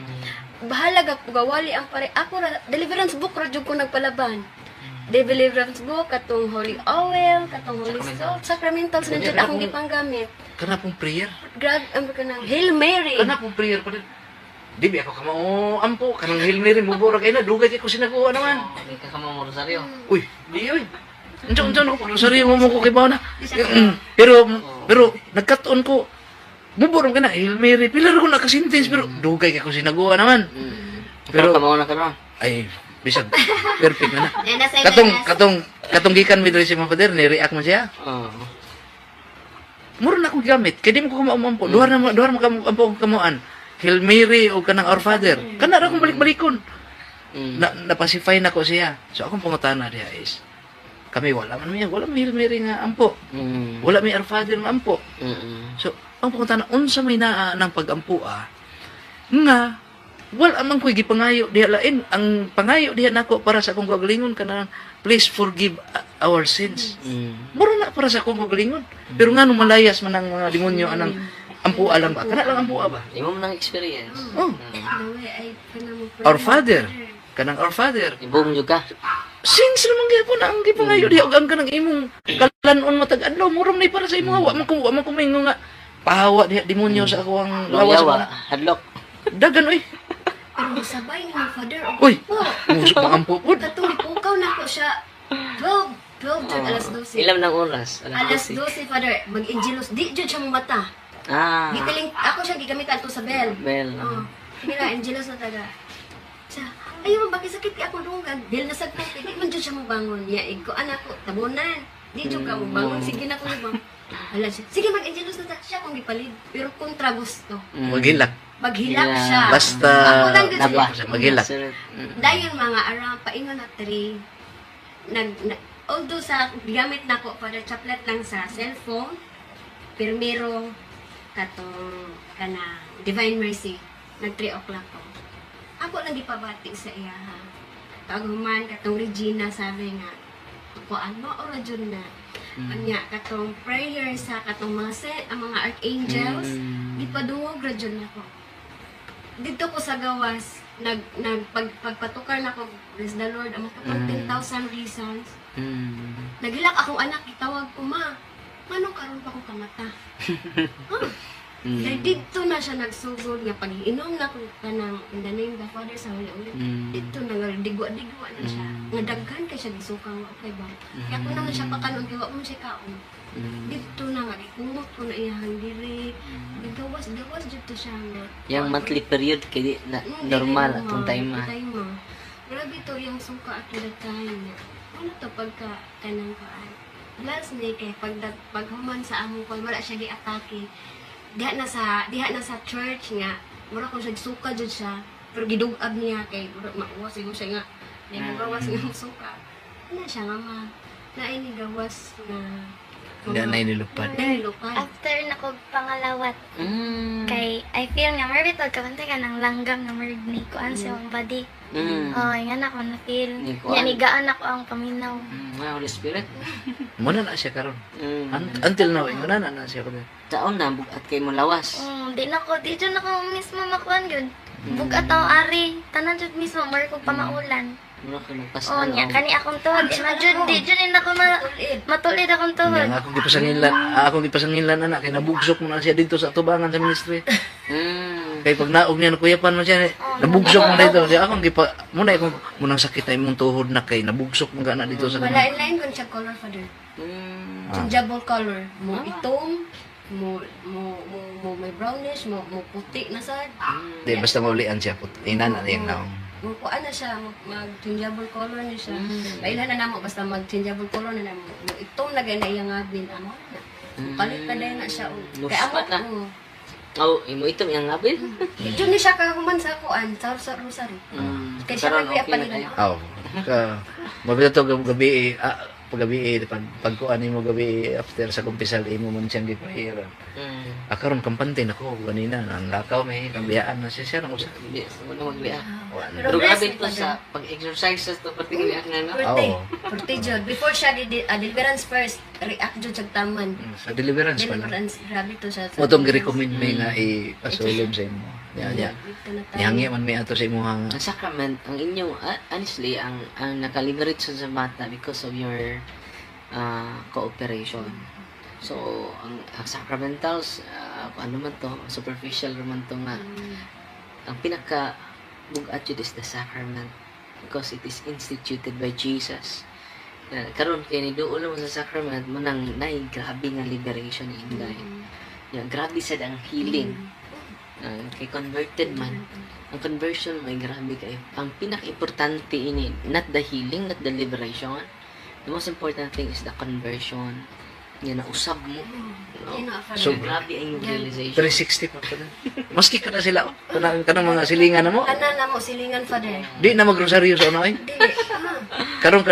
Bahala gawali ang pare ako ra deliverance book ra jud ko nagpalaban. Deliverance book katong holy oil, katong holy salt, sacramentals na jud akong gipanggamit. Kana pong prayer. Grab ang kanang Hail Mary. Kana pong prayer pa din. Di ba ako kamao ampo kanang Hail Mary mo burag ay na dugay kay ko sinaguha naman. Hindi ka mo rosaryo. Uy, di oy. Unsa no pag rosaryo mo ko kay na. Pero nagkatuon ko muburong ka na Hail Mary. Pila ra ko nakasentence pero dugay kay ko sinaguha naman. Pero Pero kamo na karon. ay bisag perfect na. Nasa Katong gikan mi diri si Mama Father ni react man siya. Muro na akong gamit. Kaya di mo ko kumaumampo. Duhar na ampo kamuan. Hail Mary o kanang Our Father. Kana ra akong balik-balikon. Napacify na ko siya. So akong pangutana diha is, kami wala man Hail Mary nga ampo. Wala may Our Father nga ampo. So, ang pangutana, unsa may naa ng pag-ampua, nga, wala man ko'y gipangayo diha lain. Ang pangayo diha nako para sa akong gagalingon kanang, please forgive our sins. Mura na para sa akong gagalingon. Pero nga nung malayas man ang mga demonyo anang ampua lang ba? Kana lang ampua ba? Imo man ang experience. Oh, The way I kanang Our Father. Kanang Our Father. Ibong jud ka. Since naman gyapon ang gipangayo diha ug ang kanang imong kalanon matag adlaw muram ni para sa imong wa man ko mingo nga pahawa diha demonyo sa ako ang lawas Yawa, mo. hadlok. Dagan oy. Pero sabay ni Father. Uy, musok pang ampo pod. Katong pukaw na ko siya. 12 jud alas 12. Ilam ng oras? Alas 12 Father, mag-injilos. Di jud siya mong mata. Gitaling ako siya gigamitan to sa bell. Bell. Mira, injilos na taga. Siya, ayun, bakit sakit ka ako dunggan? Bell na sagpot, di man jud siya mo bangon. Ya, ko anak ko, tabunan. Di jud ka mo bangon, sige na ko bang. Hala siya, sige mag-injilos na ta. Siya kung gipalid, pero kontra gusto. Magilak. Maghilak Yeah. siya. Basta Ako lang din Naba. siya. magilak. Dayon mga around paingon na 3. although sa gamit na ko para chaplet lang sa cellphone, pirmiro katong kana Divine Mercy nag 3 o'clock ko. Ako lang gipabati sa iya ha. Kaguman katong Regina sabi nga ako ano ora jud na. Anya katong prayer sa katong ang mga archangels gipadungog ra jud nako. Dito ko sa gawas pagpatukar na ko bless the Lord ang katong 10,000 reasons. Nagilak akong anak gitawag ko ma. Manong karon pa ko kamata. Dahil dito na siya nagsugod nga pag-inom na ko kanang in the name of the Father sa Holy ulit. Dito na nga digwa-digwa na siya. Nga daghan kay siya gisukang okay ba. Kaya ko naman siya pakanon kay wa mo siya kaon. Dito na nga ikumot ko na iyang diri. Gawas dito siya nga. Yang monthly period kay na normal atong time. Grabe to yung suka at that time. Ano to pagka kanang kaan. Last night kay paghuman sa among ko wala siya gi-atake. Diha na sa church nga wala ko siya suka jud siya pero gidugab niya kay mauwas siguro siya nga di mo gawas nga suka na siya nga naini gawas na Hindi na inilupad. nilupad. After na ko pangalawat, kay I feel nga marbitod kabantay ka ng langgam na marigni ko ang sa akong body. Oh, nga na ko na feel. Nigaan ako ang paminaw. Holy Spirit. Muna na siya karon. Until now, muna na siya karon. Taon na bugat kay mo lawas. Di dyan ako mismo makuan yun. Bugat ako ari, tanan jud mismo mar ko pamaulan. Mura ka Oh, magpasan. nya kani akong tuhod, di jud ako matulid akong tuhod. Nga akong gipasangilan anak kay nabugsok mo na siya dito sa tubangan sa ministry. Kay pag naog niya nakuyapan mo siya, nabugsok mo dito. Di akong muna akong munang sakit ay mong tuhod na kay nabugsok mo gana dito sa kanila. Malain-lain ko siya color father. Changeable color. Mo itom, mo may brownish, mo puti na sad. Di basta maulian siya put. Inan na yung naong. Kuan na siya, mag-changeable color na siya. Kailan na namo, basta mag-changeable color na namo. Itong lagay na iyang abin, amo na. Palit na dahil na siya. Kaya amo, Luspat na. Oh, imo ito yang ngabil. Ito ni siya kahuman sa kuan, sa rosary. Kaya siya Karon nagkuya okay pa na nila. kayo. Mabita to gabi paggabi pagkuan mo gabi after sa kumpisal imo man siyang giprayer. Akaron kampante nako ganina ang lakaw may kabiyaan na siya nang usa. Hindi, muna magbiya. Pero Pero grabe blessed to pa sa pag-exercises to pati biya na no. Birthday. Oo. Birthday jud. Before siya deliverance first, react jud sa taman. Sa deliverance pa na. Deliverance, grabe to siya. Motong gi-recommend may nga ipasulom sa imo. Ya. Ihangi man may ato sa imong Ang sacrament, ang inyong, honestly, ang nakaliberate sa bata because of your cooperation. So, ang sacramentals, ano man to, superficial naman to nga. Ang pinaka bugat yun is the sacrament because it is instituted by Jesus. Karon kay ni duol mo sa sacrament mo nang grabe nga liberation ni Inday. Grabe sad ang healing. Kay converted man. Ang conversion may grabe kayo. Ang pinaka-importante ini, not the healing, not the liberation. The most important thing is the conversion. Yan na usab mo. So, grabe ang realization. 360 pa pala. Maski ka na sila, kanang mga silingan na mo. Ana na mo silingan father. Di na magrosaryo sa ano ay. Dili. Karon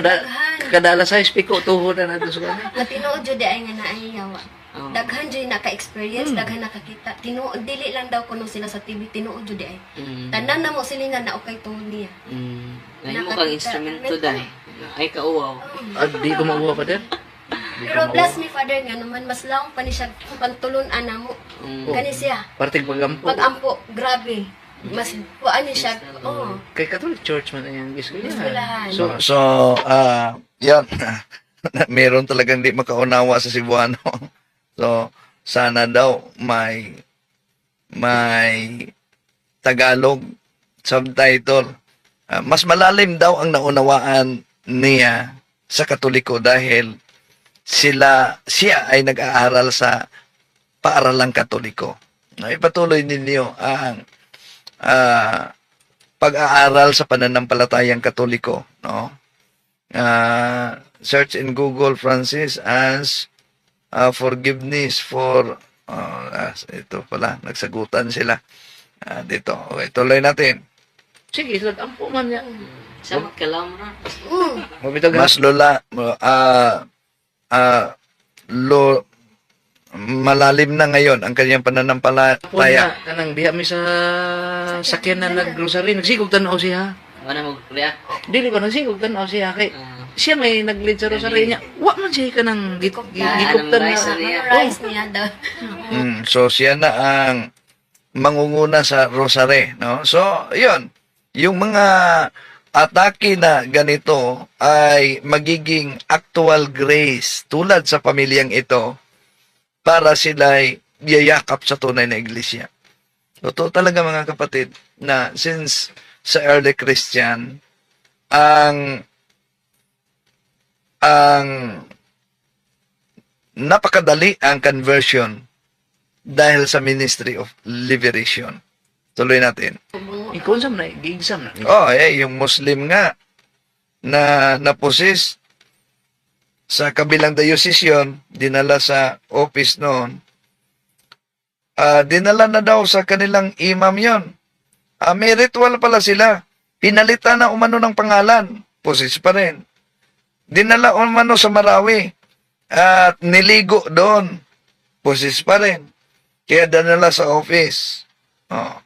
kadala sa piko tuhod na nato sa kanila. Nga tinuod jud ay nga naayawa. Oh. Daghan jud naka-experience, daghan nakakita. Tinuod dili lang daw kuno sila sa TV, tinuod jud ay. Tanan na mo silingan na okay tuhod niya. Ngayon mo kang instrumento dahil. Ay kauwaw. Di ko mauwa pa din. Pero bless me father nga naman mas laong pa ni siya pantulon-an namo. Kani siya. Parting pagampo. Pag-ampo, grabe. Mas kuan ni siya. Oh. Kay Catholic Church man ang giskulihan. Giskulihan. So, yan. Meron talagang di makaunawa sa Cebuano. So, sana daw may Tagalog subtitle. Mas malalim daw ang naunawaan niya sa Katoliko dahil siya ay nag-aaral sa paaralang Katoliko. Ipatuloy ninyo ang pag-aaral sa pananampalatayang Katoliko, no? Search in Google Francis as forgiveness for ito pala, nagsagutan sila dito. Okay, tuloy natin. Sige, ampo man niya. Sama ka lang ra. Mabitaw ka. Mas lula, malalim na ngayon ang kanyang pananampalataya. Kanang diha mi sa sakyan na nag-grocery, nagsigog tanaw siya. Wala mo kuya. Dili ba nagsigog tanaw siya kay Ah, siya may nag-lead sa rosary niya. Wa man siya kanang gikuptan rice na. niya. Rice niya daw. So siya na ang mangunguna sa rosary, no? So, 'yun. Yung mga atake na ganito ay magiging actual grace tulad sa pamilyang ito para sila'y yayakap sa tunay na iglesia. Totoo talaga mga kapatid na since sa early Christian ang napakadali ang conversion dahil sa ministry of liberation. Tuloy natin. Ikaw sam na, gi-exam na. Oh, yung Muslim nga na naposis sa kabilang diocese yun, dinala sa office noon. Dinala na daw sa kanilang imam yon. May ritual pala sila. Pinalitan na umano ng pangalan. Posis pa rin. Dinala umano sa Marawi. At niligo doon. Posis pa rin. Kaya dinala sa office. Oh.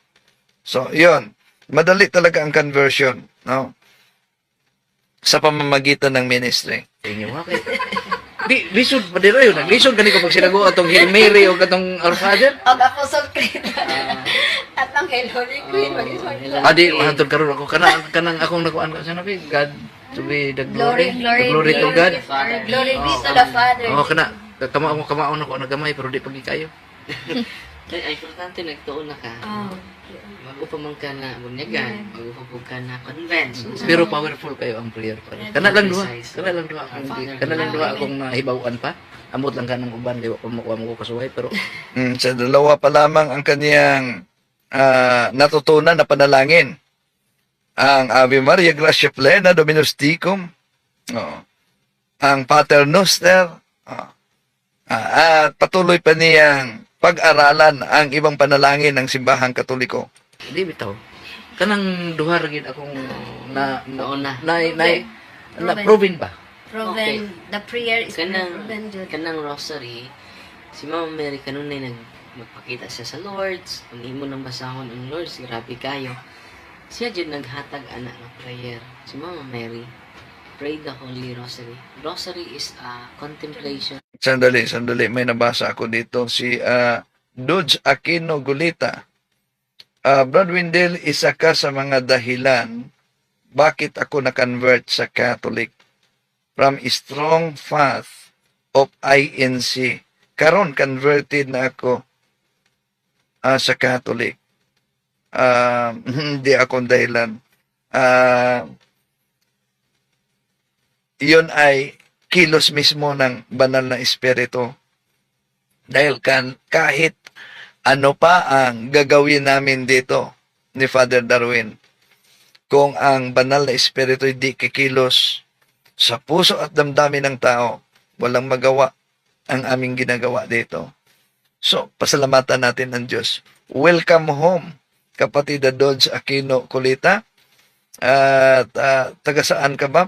So, yon. Madali talaga ang conversion. No? Sa pamamagitan ng ministry. Inyo nga kay. Di lisod pa dira yun. Lisod gani ko pag sinago atong Hail Mary o katong Our Father. Og Apostle Creed. At ang Hail Holy Queen. Adi mahantod karon ako kanang akong nakuan ka sa nabi. God to be the glory. Glory, The glory to God. Glory be to the Father. Oh, kana kamaon ako nagamay pero di pagi kayo. Ay, importante nagtuon na ka. Oh. Mag-upa man ka na bunyagan, mag-upa ka na convince. Pero powerful kayo ang prayer pa. Kana lang duha. Kana lang duha akong nahibawan pa. Amot lang kanang uban di ko mo kasuway pero Sa dalawa pa lamang ang kaniyang natutunan na panalangin. Ang Ave Maria Gracia Plena, Dominus Tecum, ang Pater Noster, at patuloy pa niyang pag-aralan ang ibang panalangin ng simbahang Katoliko. di bitaw. Kanang duha ra gid akong na Nauna. na proven ba? Proven. Okay. The prayer is Kanang, proven. Jud. kanang rosary, si Mama Mary kanunay magpakita siya sa Lord's. Kung imo nang basahon ang Lord's, grabe kayo. Siya dyan naghatag anak ng prayer. Si Mama Mary, pray the Holy Rosary. Rosary is a contemplation. Sandali. May nabasa ako dito. Si Dodge Aquino Gulita. Brad Windel, isa ka sa mga dahilan bakit ako na-convert sa Catholic from strong path of INC. Karon converted na ako sa Catholic. Hindi akong dahilan. Yun ay kilos mismo ng banal na espiritu. Dahil kahit ano pa ang gagawin namin dito ni Father Darwin, kung ang banal na espiritu hindi kikilos sa puso at damdamin ng tao, walang magawa ang aming ginagawa dito. So, pasalamatan natin ang Diyos. Welcome home, kapatid Dodge Aquino Kulita. At taga saan ka ba?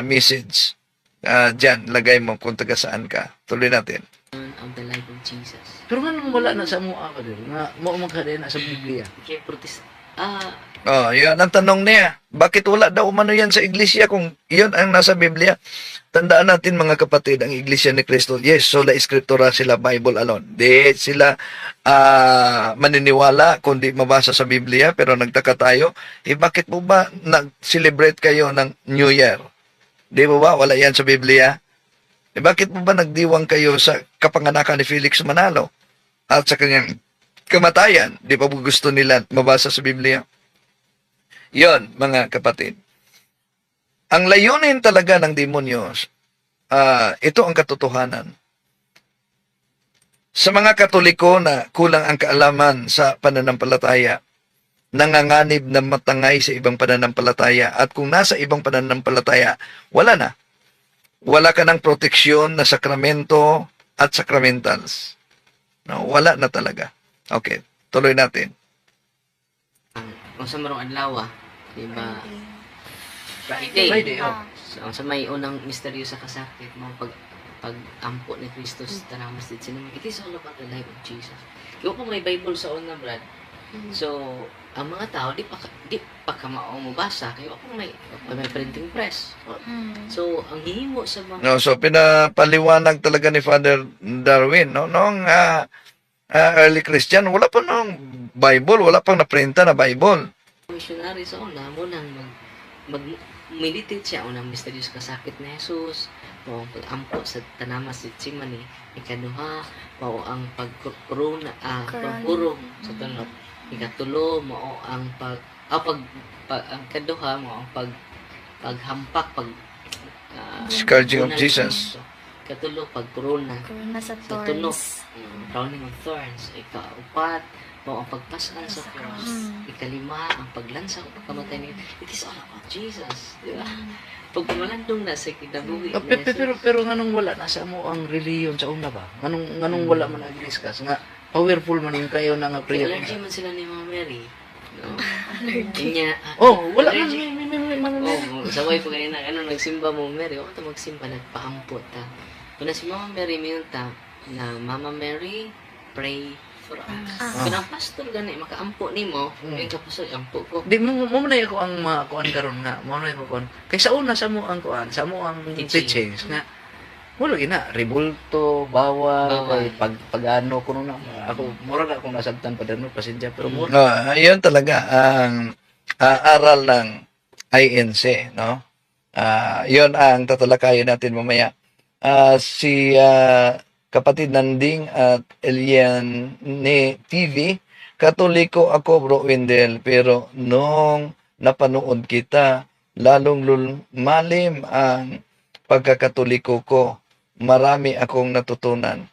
Message. Diyan, lagay mo kung taga saan ka. Tuloy natin. Of the life of Jesus. Pero nga nung wala na sa mua ka din, nga mo ka din na sa Biblia. Okay, protest. Yan ang tanong niya. Bakit wala daw umano yan sa iglesia kung yun ang nasa Biblia? Tandaan natin mga kapatid, ang iglesia ni Cristo, yes, sola escritura sila, Bible alone. Di sila maniniwala kundi mabasa sa Biblia, pero nagtaka tayo, bakit mo ba nag-celebrate kayo ng New Year? Di mo ba? Wala yan sa Biblia. Bakit mo ba nagdiwang kayo sa kapanganakan ni Felix Manalo at sa kanyang kamatayan? Di ba gusto nila mabasa sa Biblia? Yon, mga kapatid. Ang layunin talaga ng demonyo, ito ang katotohanan. Sa mga Katoliko na kulang ang kaalaman sa pananampalataya, nanganganib na matangay sa ibang pananampalataya, at kung nasa ibang pananampalataya, wala na. Wala ka ng proteksyon na sakramento at sacramentals. No, wala na talaga. Okay. tuloy natin. Kung sa marong adlaw, di ba? Friday, oh. So, ang sa may unang misteryo sa kasakit mo pag-ampo ni Kristo sa tanamas dit sinama. It is all about the life of Jesus. Kaya kung may Bible sa una, Brad. So, ang mga tao di pa ka maumubasa kaya kung may printing press. So, ang hihimo sa mga No, so pinapaliwanag talaga ni Father Darwin, no? Noong early Christian, wala pa nung Bible, wala pang naprinta na Bible. missionary sa una mo nang mag-meditate siya unang misteryo sa kasakit ni Jesus, mao ang pag-ampo sa tanamas sa Getsemani, ikaduha mao ang pagkuruna pagpurong sa tunot, ikatulo mao ang ang kaduha mao ang paghampak Scourging of unang Jesus. Kristo. Katulo pagkuruna Corona sa sa tunog, thorns. crowning of thorns. Ikaupat, mao ang pagpasan sa cross. Ikalima, ang paglansa o pagkamatay niya. It is all about Jesus. Di ba? Pag pumalandong na sa kinabuhi Ah, pero nganong wala na sa mo ang reliyon sa una ba? Nganong wala man ang discuss nga powerful man yung kayo na nga prayer. allergy man sila ni Mama Mary. No? Kanya, Oh, wala man allergy. may Saway po kanina, nagsimba mo Mary. O ito magsimba, nagpaampot ta. Kung si Mama Mary, mayroon ta na Mama Mary, pray for us. Kung ang pastor gani, makaampo ni mo, yung kapasol, ampo ko. Di mo na ako ang kuan karon nga. Mo na ako kuan. Kay sa una sa mo ang kuan, sa mo ang Teaching. teachings nga wala gina ribulto, bawal, Bawal. kay pag-ano kuno na ako mura na akong nasabtan pa dano pasensya pero mura. No, yun talaga ang aral ng INC, no? Yun ang tatalakayin natin mamaya. Si kapatid Nanding at Elian ni TV, Katoliko ako, Bro Wendell, pero nung napanood kita, lalong lumalim ang pagkakatoliko ko. Marami akong natutunan.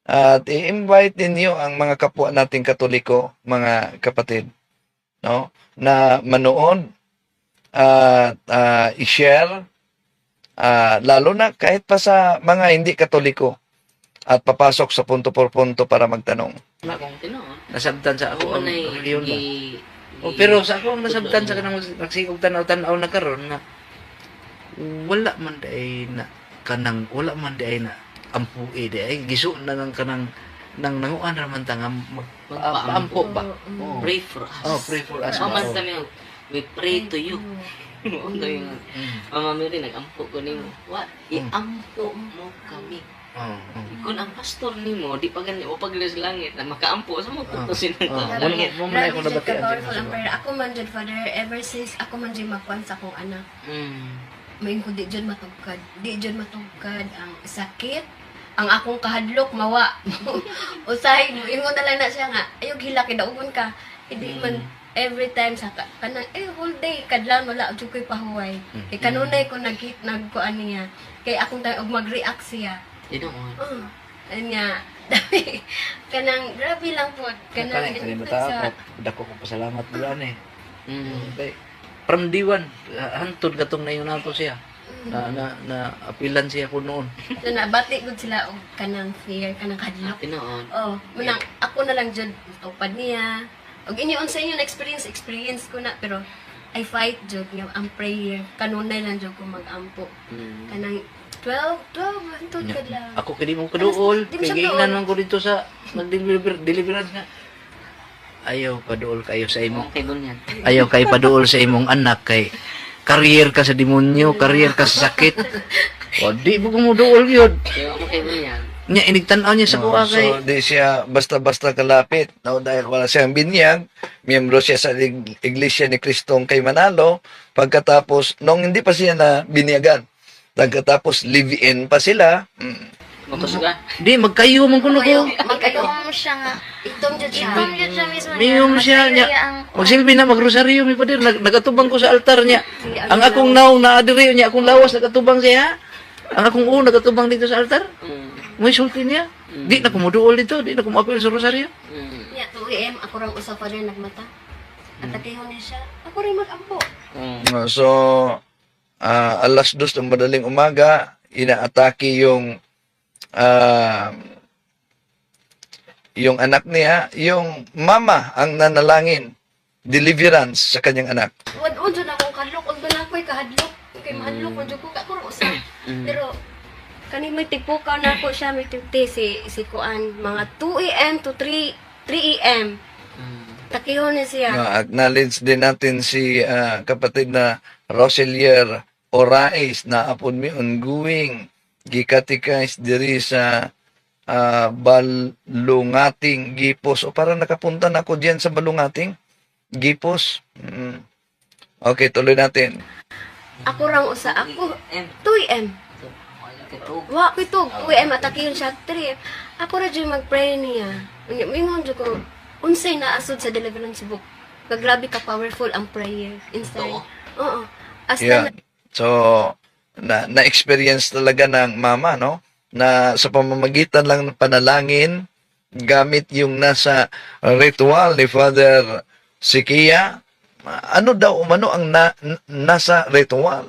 At i-invite ninyo ang mga kapwa nating Katoliko, mga kapatid, no? Na manood at i-share, lalo na kahit pa sa mga hindi Katoliko, at papasok sa punto por punto para magtanong. Na kung tinoon. Nasabtan sa ako ang Ako na reliyon ba. Pero sa ako ang nasabtan sa kanang nagsigog tanaw-tanaw na karon nga wala man day na kanang wala man day na ampui day gisu na ng kanang nang nanguan ra man ta nga magpaampo ba. Oh. Pray for us. Oh, pray for us. Oh, man Oh. kami, we pray to you. Ano yung Mama Mary, nag-ampo ko ni mo. What? I-ampo mo kami. Oh. Kung ang pastor ni mo, di pa ganyan, o pagli sa langit, na makaampo, sa mo tutusin ng Oh. langit. Mo man ako Grabe jud ka nabatian powerful ang prayer. Ako man jud, Father, ever since ako man jud magkuhan sa akong anak. May ko di jud matugkad. Di jud matugkad ang sakit. Ang akong kahadlok mawa. Usahay mo ingon na lang na siya nga, ayog hila kidaugon ka. Hindi man every time sa kanang whole day kadlawon wala jud ko'y pahuway. Kay kanunay ko nagkuan niya. Kay akong tayo og mag-react siya. Tinoon. Anya dami kanang grabe lang po kanang Kanang kalimata sa dako ko pasalamat bulan eh. Okay. From D1 hantod katong nayon nato siya. Na apilan siya ko noon. so nabati gud sila og kanang fear kanang kadlok. Tinoon. Oh, manang ako na lang jud upad niya. Og inyo sa inyo na experience ko na pero I fight jud nga ang prayer kanunay lang jud ko mag-ampo. Kanang 12 hantod ka lang. Ako kini mo kaduol, Di mo siya kay kaduol. man ko dito sa nag-deliverance nga. Ayaw paduol kayo sa imong Okay, bunyan. ayaw kay paduol sa imong anak kay career ka sa demonyo, career ka sa sakit. O di mo kumuduol gyud. Okay, bunyan. Nya inigtan-aw niya sa kuha kay So, di siya basta-basta kalapit, no? Dahil wala siyang binyag, miyembro siya sa Iglesia ni Kristong kay Manalo, pagkatapos, nung hindi pa siya na binyagan, pagkatapos live-in pa sila, Matos ka? di magkayo man kuno ko. Magkaroon mo siya nga. Itong jud siya. Itom yun siya mismo Miyom siya niya. Masaya ang Magsilbi na magrosaryo mi padir nagatubang ko sa altar niya. Ang akong naong naadiri niya, akong lawas nagatubang siya. Ang akong nagatubang dito sa altar. May sulti niya. Di na kumuduol dito, di na kumapil sa rosaryo. Ya 2 AM ako rang usa pa rin nagmata. Atakihon niya siya. Ako rin mag-ampo. so, alas 2 ng madaling umaga, inaatake yung yung anak niya, yung mama ang nanalangin, deliverance sa kanyang anak. Wadon jud akong kadlok ug na ako'y kahadlok. Kay mahadlok man jud ko ako usa. Pero kani may tigpukaw na ako siya may tigti si kuan mga 2 AM to 3 AM. Takihon niya siya. Acknowledge din natin si kapatid na Roselier Orais na apod mi ongoing gikatikais diri sa Balungating Gipos. O parang nakapunta na ako diyan sa Balungating Gipos. Okay, tuloy natin. Ako rang usa ako 2 AM. Ito. Wa kito 2 AM atakiyon siya 3 AM. Ako ra jud mag-pray niya. Mingon jud ko unsay naasod sa deliverance book. Grabe ka powerful ang prayer inside. Oo. As Yeah. So, na-experience talaga ng mama, no? Na sa pamamagitan lang ng panalangin, gamit yung nasa ritual ni Father Sikia, ano daw umano ang nasa ritual?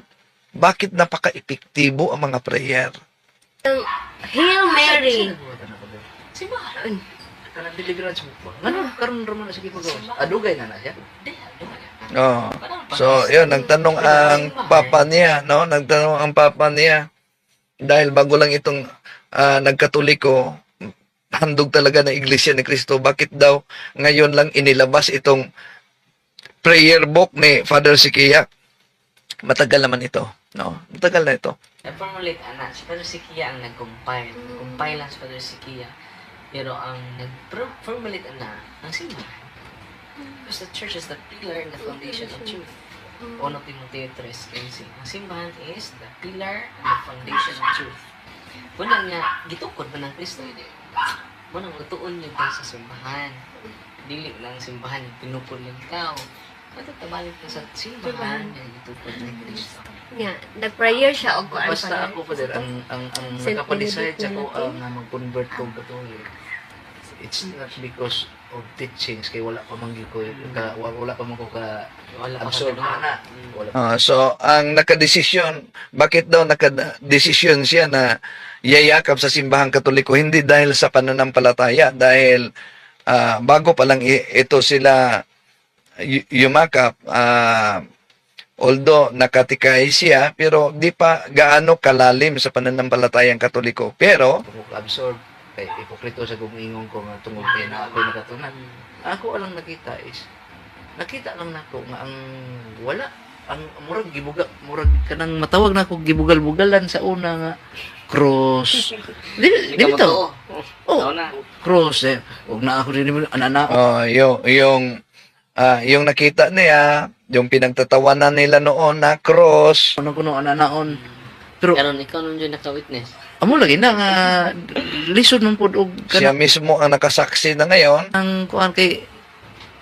Bakit napaka-epektibo ang mga prayer? Hail Mary. Simbahan. Kanang deliverance mo ba? Ngano karon ra man na sige magawas. Adugay na na siya. Oh. So, yun, nagtanong ang papa niya, no? Nagtanong ang papa niya. Dahil bago lang itong nagkatoliko, handog talaga ng Iglesia ni Cristo. Bakit daw ngayon lang inilabas itong prayer book ni Father Sikia? Matagal naman ito, no? Matagal na ito. Nag-formulate, si Father Sikia ang nag-compile. Compile lang si Father Sikia. Pero ang nag-formulate, ang simbahan. Because the church is the pillar and the foundation of truth. 1 Timoteo 3:15. Ang simbahan is the pillar and the foundation of truth. Muna nga, gitukod ba ng Kristo? Muna nga, tuon yun sa simbahan. Dili lang simbahan, pinupod ng tao. Matatabalik ka sa simbahan na gitukod ng Kristo. Nga, nag-prayer siya og kuan Basta ako pa din, ang Saint nakapadecide sa ko Benedict na mag-convert ko Katolik. It's not because of teachings kay wala pa man gyud ko wala pa man ko ka Wala pa absorb ka na. Wala So, ang nakadesisyon, bakit daw nakadesisyon siya na yayakap sa simbahang Katoliko? Hindi dahil sa pananampalataya, dahil bago pa lang ito sila yumakap, although nakatikay siya, pero di pa gaano kalalim sa pananampalatayang Katoliko. Pero, ko absorb kay ipokrito sa gumingon ko nga tungod kay na ako nakatunan. Ako lang nakita lang nako nga ang wala ang murag murag kanang matawag na ako gibugal-bugalan sa una nga cross. Di bitaw. Oh, cross eh. Ug na ako rin anana. yung nakita niya, yung pinagtatawanan nila noon na cross, Ano kuno ananaon. Pero Karon ikaw nun dyan naka-witness. amo lagi na nga lisod man pud og siya kanang mismo ang nakasaksi na ngayon, kuan kay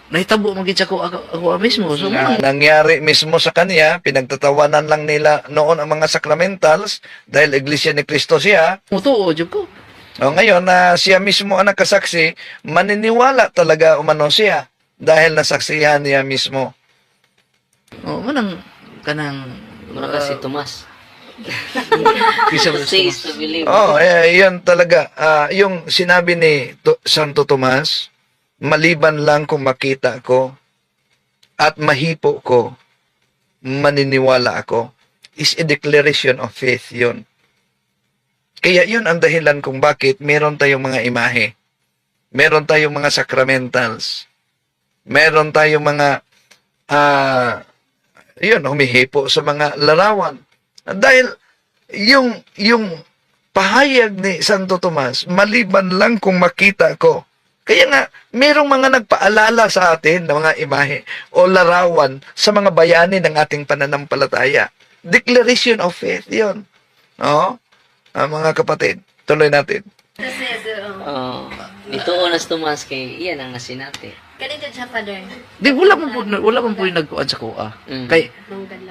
nahitabo magid sa ako mismo. So na nangyari mismo sa kanya, pinagtatawanan lang nila noon ang mga sacramentals dahil Iglesia ni Cristo siya. mutuo jud ko. O ngayon na siya mismo ang nakasaksi, maniniwala talaga umano siya dahil nasaksihan niya mismo. Oh, manang kanang Muna kasi Tomas. Kisa Says to believe. Yan talaga. Yung sinabi ni Santo Tomas, maliban lang kung makita ko at mahipo ko, maniniwala ako, is a declaration of faith yun. Kaya yun ang dahilan kung bakit meron tayong mga imahe, meron tayong mga sacramentals, meron tayong mga humihipo sa mga larawan. Dahil yung pahayag ni Santo Tomas, maliban lang kung makita ko. Kaya nga, merong mga nagpaalala sa atin ng mga imahe o larawan sa mga bayani ng ating pananampalataya. Declaration of faith, yun. Mga kapatid, tuloy natin. Kasi Dito onas Tomas kay iyan ang nasinati. kanito siya father. Di wala man po yung nagkuan sa kuha. Kay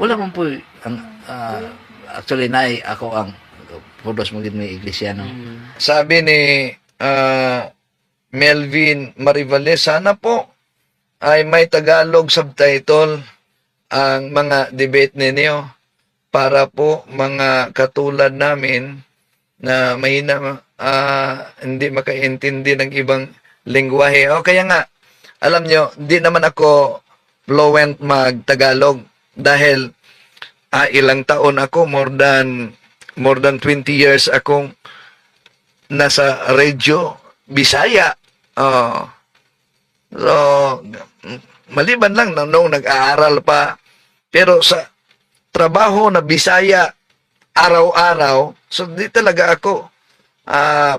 wala man po ang actually naay ako ang pudos mo gid may iglesia no. Sabi ni Melvin Marivales, sana po ay may Tagalog subtitle ang mga debate ninyo para po mga katulad namin na mahina hindi makaintindi ng ibang lingwahe. O kaya nga, alam nyo, di naman ako fluent mag-Tagalog dahil ilang taon ako, more than 20 years akong nasa radyo, Bisaya. So, maliban lang nung nag-aaral pa, pero sa trabaho na Bisaya, araw-araw, so di talaga ako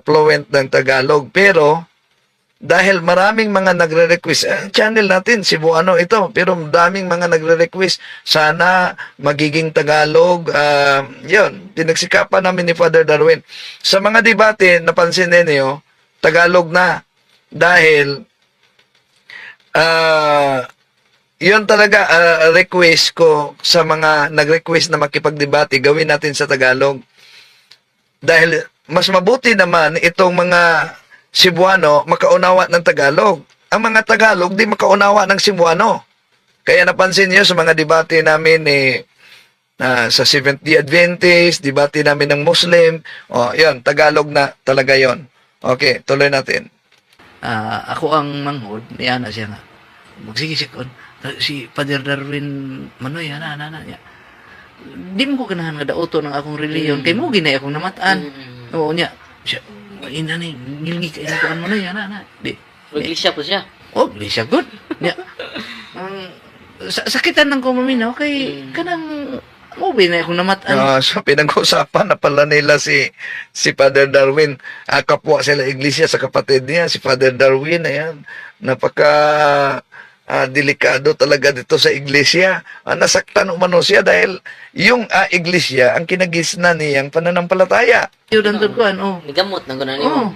fluent ng Tagalog. Pero, dahil maraming mga nagre-request, channel natin, Cebuano ito, pero daming mga nagre-request, sana magiging Tagalog. Yun, pinagsikapan namin ni Father Darwin. Sa mga debate, napansin ninyo, Tagalog na. Dahil, yun talaga, request ko sa mga nag-request na makipagdebate, gawin natin sa Tagalog. Dahil, mas mabuti naman itong mga Cebuano makaunawa ng Tagalog. Ang mga Tagalog di makaunawa ng Cebuano. Kaya napansin niyo sa mga debate namin sa Seventh-day Adventist, debate namin ng Muslim, yun, Tagalog na talaga yon. Okay, tuloy natin. Ako ang manghod, niya na siya nga. Magsige si Father Darwin Manoy, ana. Di mo ko ganahan nga dauto ng akong reliyon, kay mo ginay akong namataan. Oo niya. Siya, ina ni, ngilngi ka ina ko ano na yan, Di. Iglesia po siya. Oh, Iglesia good. Niya. Sakitan ng kumaminaw kay kanang movie na akong namataan. So, pinag-usapan na pala nila si Father Darwin. Kapwa sila iglesia sa kapatid niya, si Father Darwin, ayan. Napaka delikado talaga dito sa iglesia. Nasaktan umano siya dahil yung iglesia ang kinagisna niyang pananampalataya. Yun ang turkuan, Nigamot na gano'n niyo.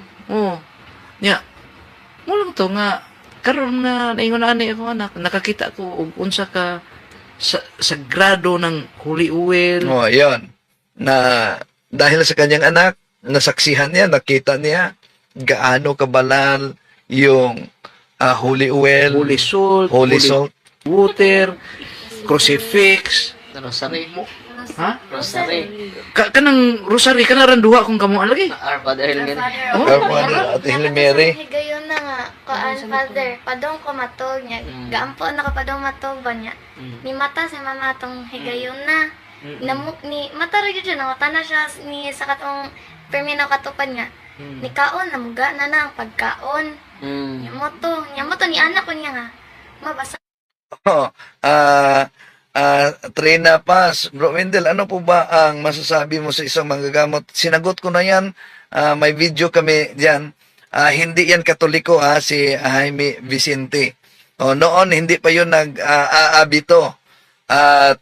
Nya. Mo lang to nga karon na naingon ani ako anak, nakakita ko og unsa ka sagrado ng holy oil. Ayun. Na dahil sa kanyang anak, nasaksihan niya, nakita niya gaano kabalal yung holy oil, Holy salt, holy salt. water, crucifix. Rosary. Ha? Rosary. Kanang rosary kana ran duha kung kamo lagi. Our Father Helmet. At Hail Mary. Higayon na nga, Father, padong ko matog niya. Gaampo na kapadong matog ba niya. Ni mata si mama atong higayon na. Ni mata rin dyan, nangutan na siya ni sa katong perminaw katupan niya. Ni kaon, namuga na ang pagkaon. Nyamoto, ni anak ko niya nga. Mabasa. Trina Paz, Bro Wendell, ano po ba ang masasabi mo sa isang manggagamot? Sinagot ko na yan. May video kami diyan. Hindi yan Katoliko, si Jaime Vicente. Noon, hindi pa yun nag-aabito. At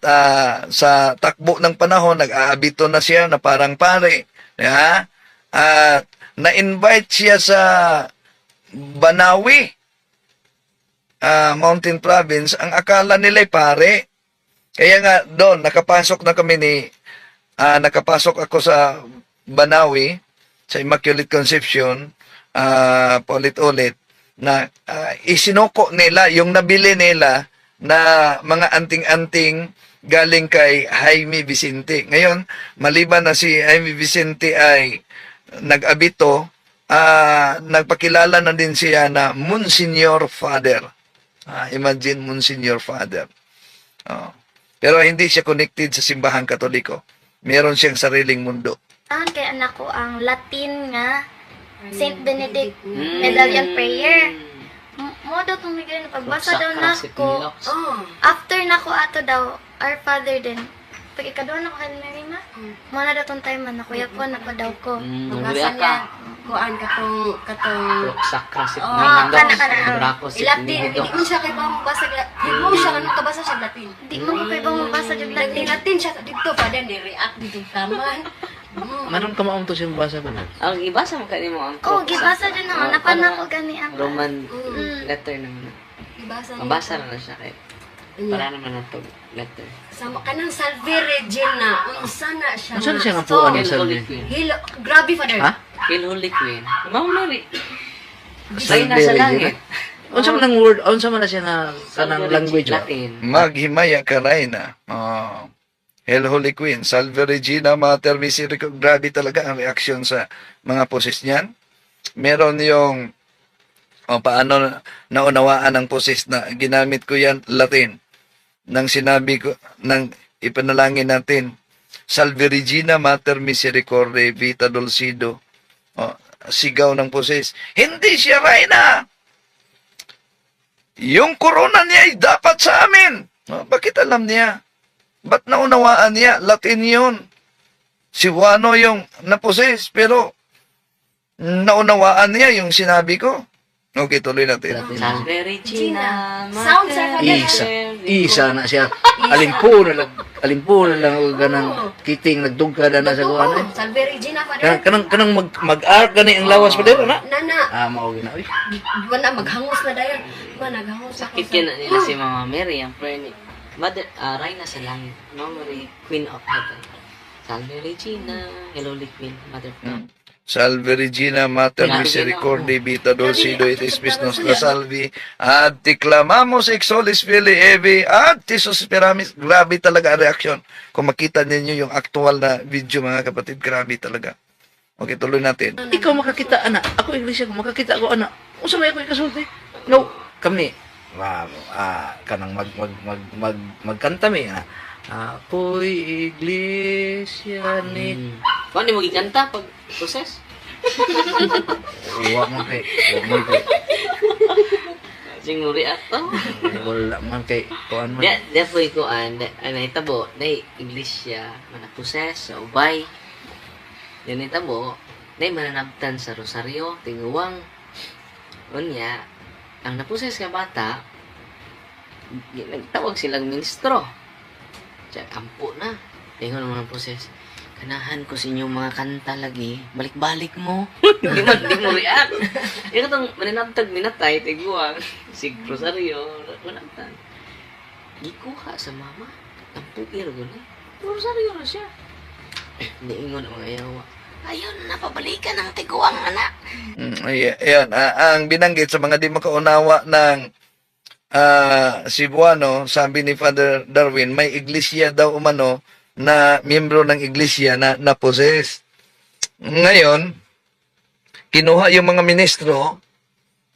sa takbo ng panahon, nag-aabito na siya na parang pare. At na-invite siya sa Banawi, Mountain Province. Ang akala nila'y pare. Kaya nga doon, nakapasok ako sa Banawi, sa Immaculate Conception, paulit-ulit, na isinuko nila, yung nabili nila na mga anting-anting galing kay Jaime Vicente. Ngayon, maliban na si Jaime Vicente ay nag-abito, nagpakilala na din siya na Monsignor Father. Imagine, Monsignor Father. Pero hindi siya connected sa simbahang Katoliko. Meron siyang sariling mundo. Kay anak ko ang Latin nga Saint Benedict Medallion Prayer. Mo daw kung may ganun, pagbasa daw na ko. After na ko ato daw, Our Father din. Pag ikadoon ako kay Mary ma, mo na daw tong time man, nakuya po, daw ko. Pagbasa niya, kuan katong Sakra si Latin, hindi mo siya kay bang basa, hindi mo siya kanong kabasa sa Latin. Di mo ko kay bang mabasa yung Latin. Latin siya dito pa din, react dito taman. Manon ka maong to siyang basa ba? Ang ibasa mo kanimo ang Gibasa din naman, napan ako gani ang Roman letter naman. Ibasa Mabasa na siya kay para naman na to letter. Sama kanang Salve Regina, unsa na siya. Unsa siya nga puan Hail sa Holy Queen. Hilo, grabe Father. Ha? Hail Holy Queen. Mao Mary. Salve Say na sa Regina. langit. Unsa man ang word, unsa man na siya nga kanang language ba? Latin. Maghimaya ka na. Hail Holy Queen, Salve Regina, Mater Misericordia. Grabe talaga ang reaksyon sa mga poses niyan. Meron yung O paano naunawaan ang poses na ginamit ko yan, Latin. Nang sinabi ko, nang ipanalangin natin, Salve Regina Mater Misericordiae Vita Dulcido. O, sigaw ng poses. Hindi siya reyna. Yung corona niya ay dapat sa amin. O, bakit alam niya? Ba't naunawaan niya? Latin yun. Si Juano yung naposes, pero naunawaan niya yung sinabi ko. Okay, tuloy natin. Salve Regina, Sound sa Isa na siya. Alimpo na lang o ganang kiting nagdugka na sa kuha na. Salve Regina, Father. Kanang mag-arc gani ang lawas pa dito na. Nana, Mao gina. Uy. wala maghangos na dayon. Maghangos ako. Sakit yan nila si Mama Mary, ang prayer ni Mother, Reyna sa langit, Mama Mary, Queen of Heaven. Salve Regina, Hello Queen, Mother of God. Salve Regina Mater Grabe Misericordiae Vita Dulcido et Spes Nostra Salvi ad ti clamamos ex solis Filii Evi ad ti suspiramis. Grabe talaga ang reaksyon. Kung makita ninyo yung actual na video, mga kapatid, grabe talaga. Okay, tuloy natin. Ikaw makakita ana. Ako iglesia ko makakita ko ana. Unsa may ako ikasulti? No, kami. Kanang magkanta mi na. Ako'y iglesia ni Kung ano mo giganta pag process? Wa man kay. Siguro ato. Wala man kay kuan man. Depoy ko an itabo na iglesia manaposes sa ubay. Yan itabo na mananabtan sa rosaryo tinguwang. Unya ang naposes nga bata nagtawag silang ministro. Diyan ampo na. Tingon naman ang poses. Kanahan ko sa inyong mga kanta lagi. Balik-balik mo. Di mo react. Yung itong maninabtag minatay, tiguang. Si Rosario, manabtag. Gikuha sa mama. Ang pugir ko na. Rosario na siya. Niingon ang ayaw. Ayun, napabalikan ng tiguang anak. Ayan, ang binanggit sa mga di makaunawa ng Cebuano, sabi ni Father Darwin, may iglesia daw umano na miyembro ng iglesia na naposes. Ngayon, kinuha yung mga ministro,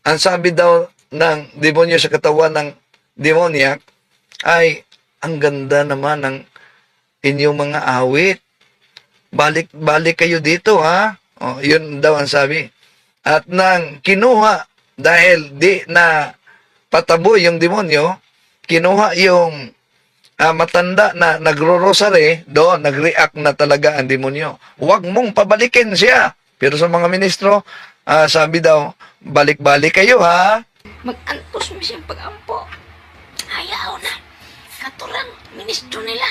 ang sabi daw ng demonyo sa katawan ng demoniac ay, ang ganda naman ng inyong mga awit. Balik kayo dito, ha? O, yun daw ang sabi. At nang kinuha, dahil di na patabo yung demonyo, kinuha yung matanda na nagro-rosary, doon nag-react na talaga ang demonyo. Huwag mong pabalikin siya. Pero sa mga ministro, sabi daw, balik-balik kayo, ha? Mag-antos mo siyang pag-ampo. Ayaw na. Katurang ministro nila.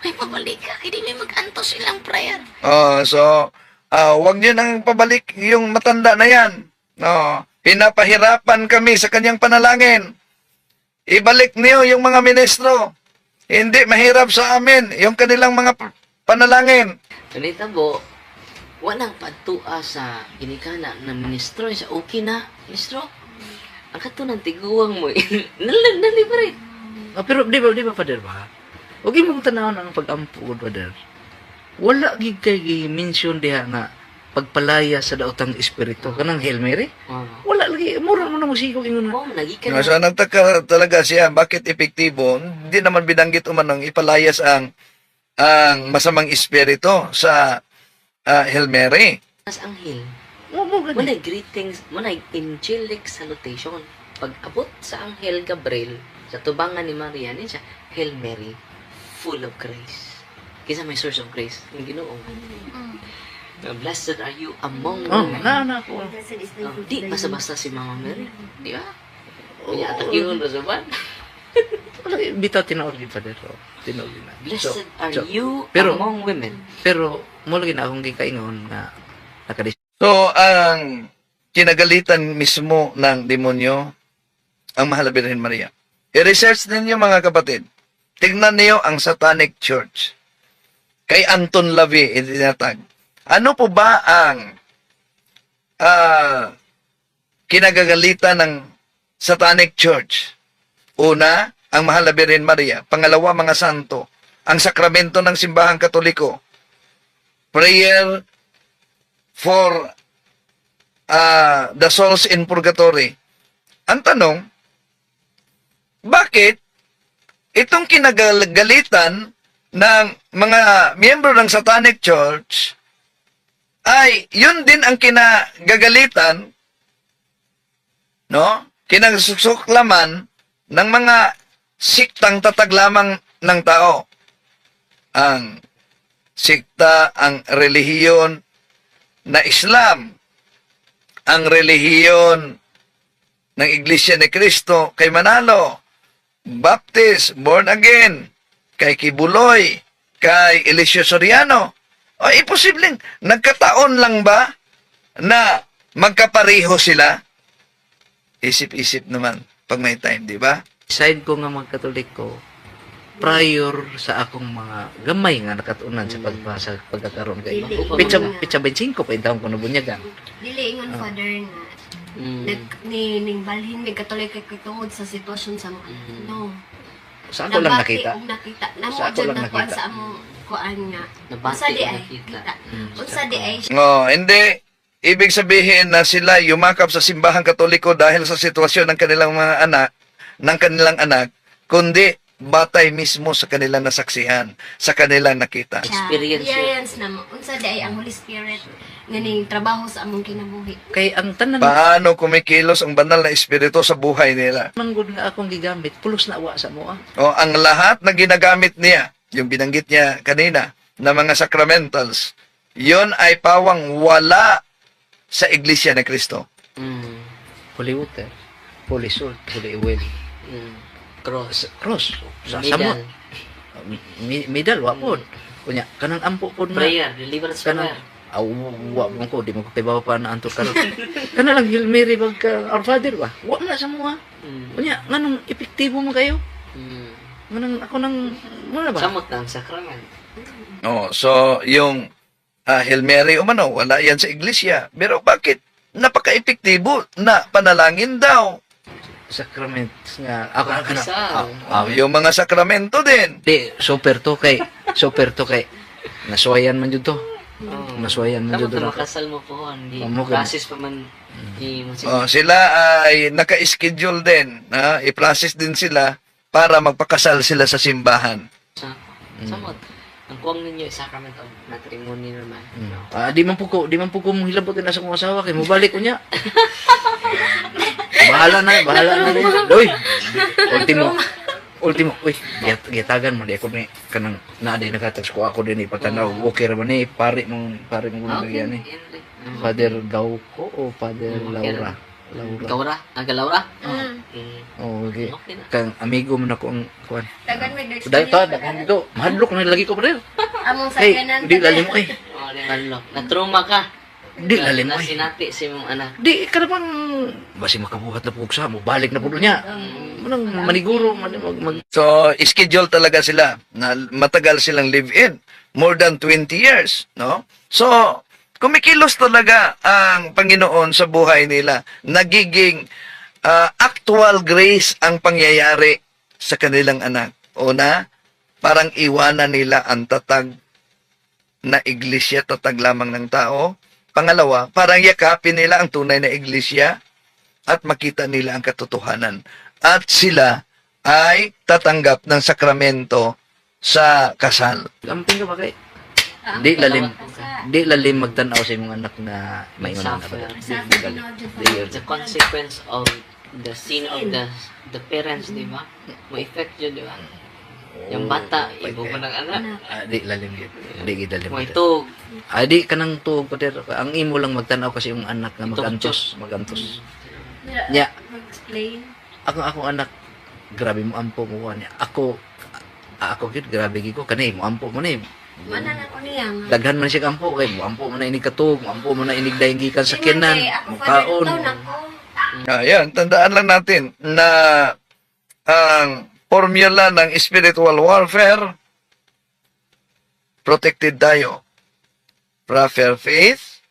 May pabalik ka. Hindi may mag-antos silang prayer. So, huwag niyo nang pabalik yung matanda na yan. Pinapahirapan kami sa kanyang panalangin. Ibalik niyo yung mga ministro. Hindi mahirap sa amin yung kanilang mga panalangin. Ganito po, walang pagtua sa ginikana ng ministro. Sa okay na, ministro. Ang kato ng tiguang mo, naliberate. Pero di ba Father ba? Huwag mong tanawon ang pag-ampo, Father. Wala gid kay mention diha nga pagpalaya sa daotang espiritu kanang Hail Mary. Wala lagi mura mo na musikog ingon. Nagikan So, nagtaka talaga siya bakit epektibo. Hindi naman binanggit umanong ipalayas ang masamang espiritu sa Hail Mary. as anghel. Mo Muna greetings, muna angelic salutation. Pag abot sa anghel Gabriel, sa tubangan ni Maria, niya siya, Hail Mary, full of grace. Kisa may source of grace, yung Ginoo. Blessed are you among women. na ko. Di basta-basta si Mama Mary. Di ba? Kanya atak yun sa ban. Wala bitaw tinuod gid Father. Tinuod na. Blessed are you pero- among women. Pero mo lagi na akong gikaingon nga nakadis. So, ang kinagalitan mismo ng demonyo, ang Mahal na Birhen Maria. I-research ninyo mga kapatid. Tignan niyo ang Satanic Church. Kay Anton LaVey, itinatag. Ano po ba ang kinagagalitan ng Satanic Church? Una, ang Mahal na Birhen Maria. Pangalawa, mga santo. Ang sakramento ng simbahang katoliko. Prayer for the souls in purgatory. ang tanong, bakit itong kinagagalitan ng mga miyembro ng Satanic Church ay yun din ang kinagagalitan, no? Kinagsusuklaman ng mga siktang tatag lamang ng tao. Ang sikta, ang relihiyon na Islam, ang relihiyon ng Iglesia ni Cristo kay Manalo, Baptist, born again, kay Kibuloy, kay Eliseo Soriano. O, imposibleng, nagkataon lang ba na magkapareho sila? Isip-isip naman pag may time, di ba? Sign ko nga mga Katoliko, prior sa akong mga gamay nga nakatunan sa pagbasa pagkakaroon kay Dili. pitsa 25 pa intawon ko nabunyagan. Dili ingon Father nga ning balhin may katolik kay tungod sa sitwasyon sa no. Sa ako lang nakita. Nakita. Namo Sa ako jud lang na kuan nakita. sa among kuan nga. Nabati Unsa di o ay nakita. kita. Unsa di ay Oh, hindi. Ibig sabihin na sila yumakap sa simbahang Katoliko dahil sa sitwasyon ng kanilang mga anak, ng kanilang anak, kundi batay mismo sa kanilang nasaksihan, sa kanilang nakita. Experience yun. experience na mo. Unsa di ay ang Holy Spirit nga ning trabaho sa among kinabuhi. Kay ang tanan Paano kumikilos ang banal na espiritu sa buhay nila? manggod nga akong gigamit pulos na wa sa moa. O ang lahat na ginagamit niya, yung binanggit niya kanina, na mga sacramentals, yon ay pawang wala sa Iglesia ni Cristo. Mm. Holy water, holy salt, holy oil, Mm. Cross. cross, sa Middle. middle wa pod. Kunya kanang ampo pod nga Prayer. Deliverance kanang prayer. wa mo ko di mo ko tibaw pa na anto karon. Kana lang Hail Mary bag ka Our Father ba? Wa na sa moa. Mm. Kunya nganong epektibo man kayo? Mm. Nganong ako nang mo na ba? Samot ng sacrament. Oh, so yung Hail Mary umano, wala yan sa Iglesia. Pero bakit? Napaka-epektibo na panalangin daw. Sacraments nga ako Baptisal. Yung mga sakramento din. di super to kay nasuwayan man jud to. Oh. Nasuwayan man Tama jud ka to. makasal mo po. Hindi. Amo ka. Basis pa man. Di mo Oh, sila ay naka-schedule din. I-process din sila para magpakasal sila sa simbahan. Samot. Ang kuwang ninyo is sacrament of matrimony naman. Di man po ko mong hilabotin na sa kong asawa kay mobalik ko niya. bahala na rin. Uy. Ultimo, uy, giyatagan mo di ako ni kanang naaday nakatags ko ako din ipatanaw. Okay ra man ni pare mong Okay. yan eh. Father Gauco o Father Laura? Laura? Aga Laura? Mm. Mm. Oh, okay. Okay na. Kang amigo mo na ko ang kuan. Tagan may Dahil ta, dagan dito. Mahadlok na lagi ko pa rin. among Hey, sakyanan. di lalim mo eh. Oh, di man na-trauma ka. Di lalim mo eh. Nasinati si mong anak. Di ka naman basi makabuhat na pugsa mo. Balik na po niya. Manang maniguro mag So, schedule talaga sila na matagal silang live-in. More than 20 years, no? So, kumikilos talaga ang Panginoon sa buhay nila. Nagiging actual grace ang pangyayari sa kanilang anak. Una, parang iwanan nila ang tatag na iglesia, tatag lamang ng tao. Pangalawa, parang yakapin nila ang tunay na iglesia at makita nila ang katotohanan. At sila ay tatanggap ng sakramento sa kasal. Gamping ka ba kay? Di lalim magtanaw sa imong anak na may una na ba. The consequence of the sin of the parents, di ba? Mo effect yun, di ba? Yung bata, ibo mo ng anak. Di lalim yun. Di lalim. Mo itog. Di kanang tuog pater. Ang imo lang magtanaw kasi yung anak na magantos. Nya. Explain. Akong anak grabe mo ampo mo niya. Ako gid grabe gid ko kanay mo ampo mo ni. Mana na ko niya nga. Daghan man siya ampo kay mo ampo mo na inig katog, mo ampo mo na inig daing gikan sa kinan, Ako mukaon. na ko. Ayan, tandaan lang natin na ang formula ng spiritual warfare, protected tayo. Proper faith,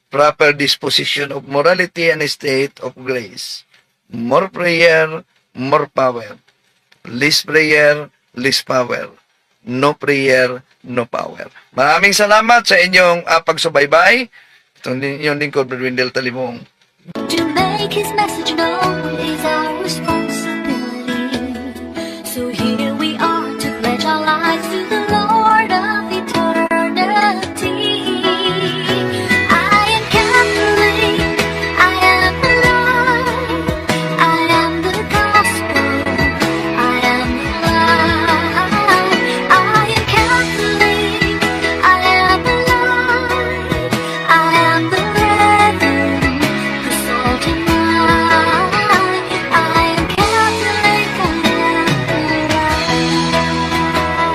proper disposition of morality and state of grace. More prayer, more power. Less prayer, less power. No prayer, no power. Maraming salamat sa inyong pagsubaybay. Ito yung lingkod, Brother Wendell Talimong. Jamaica. make his message known. He's our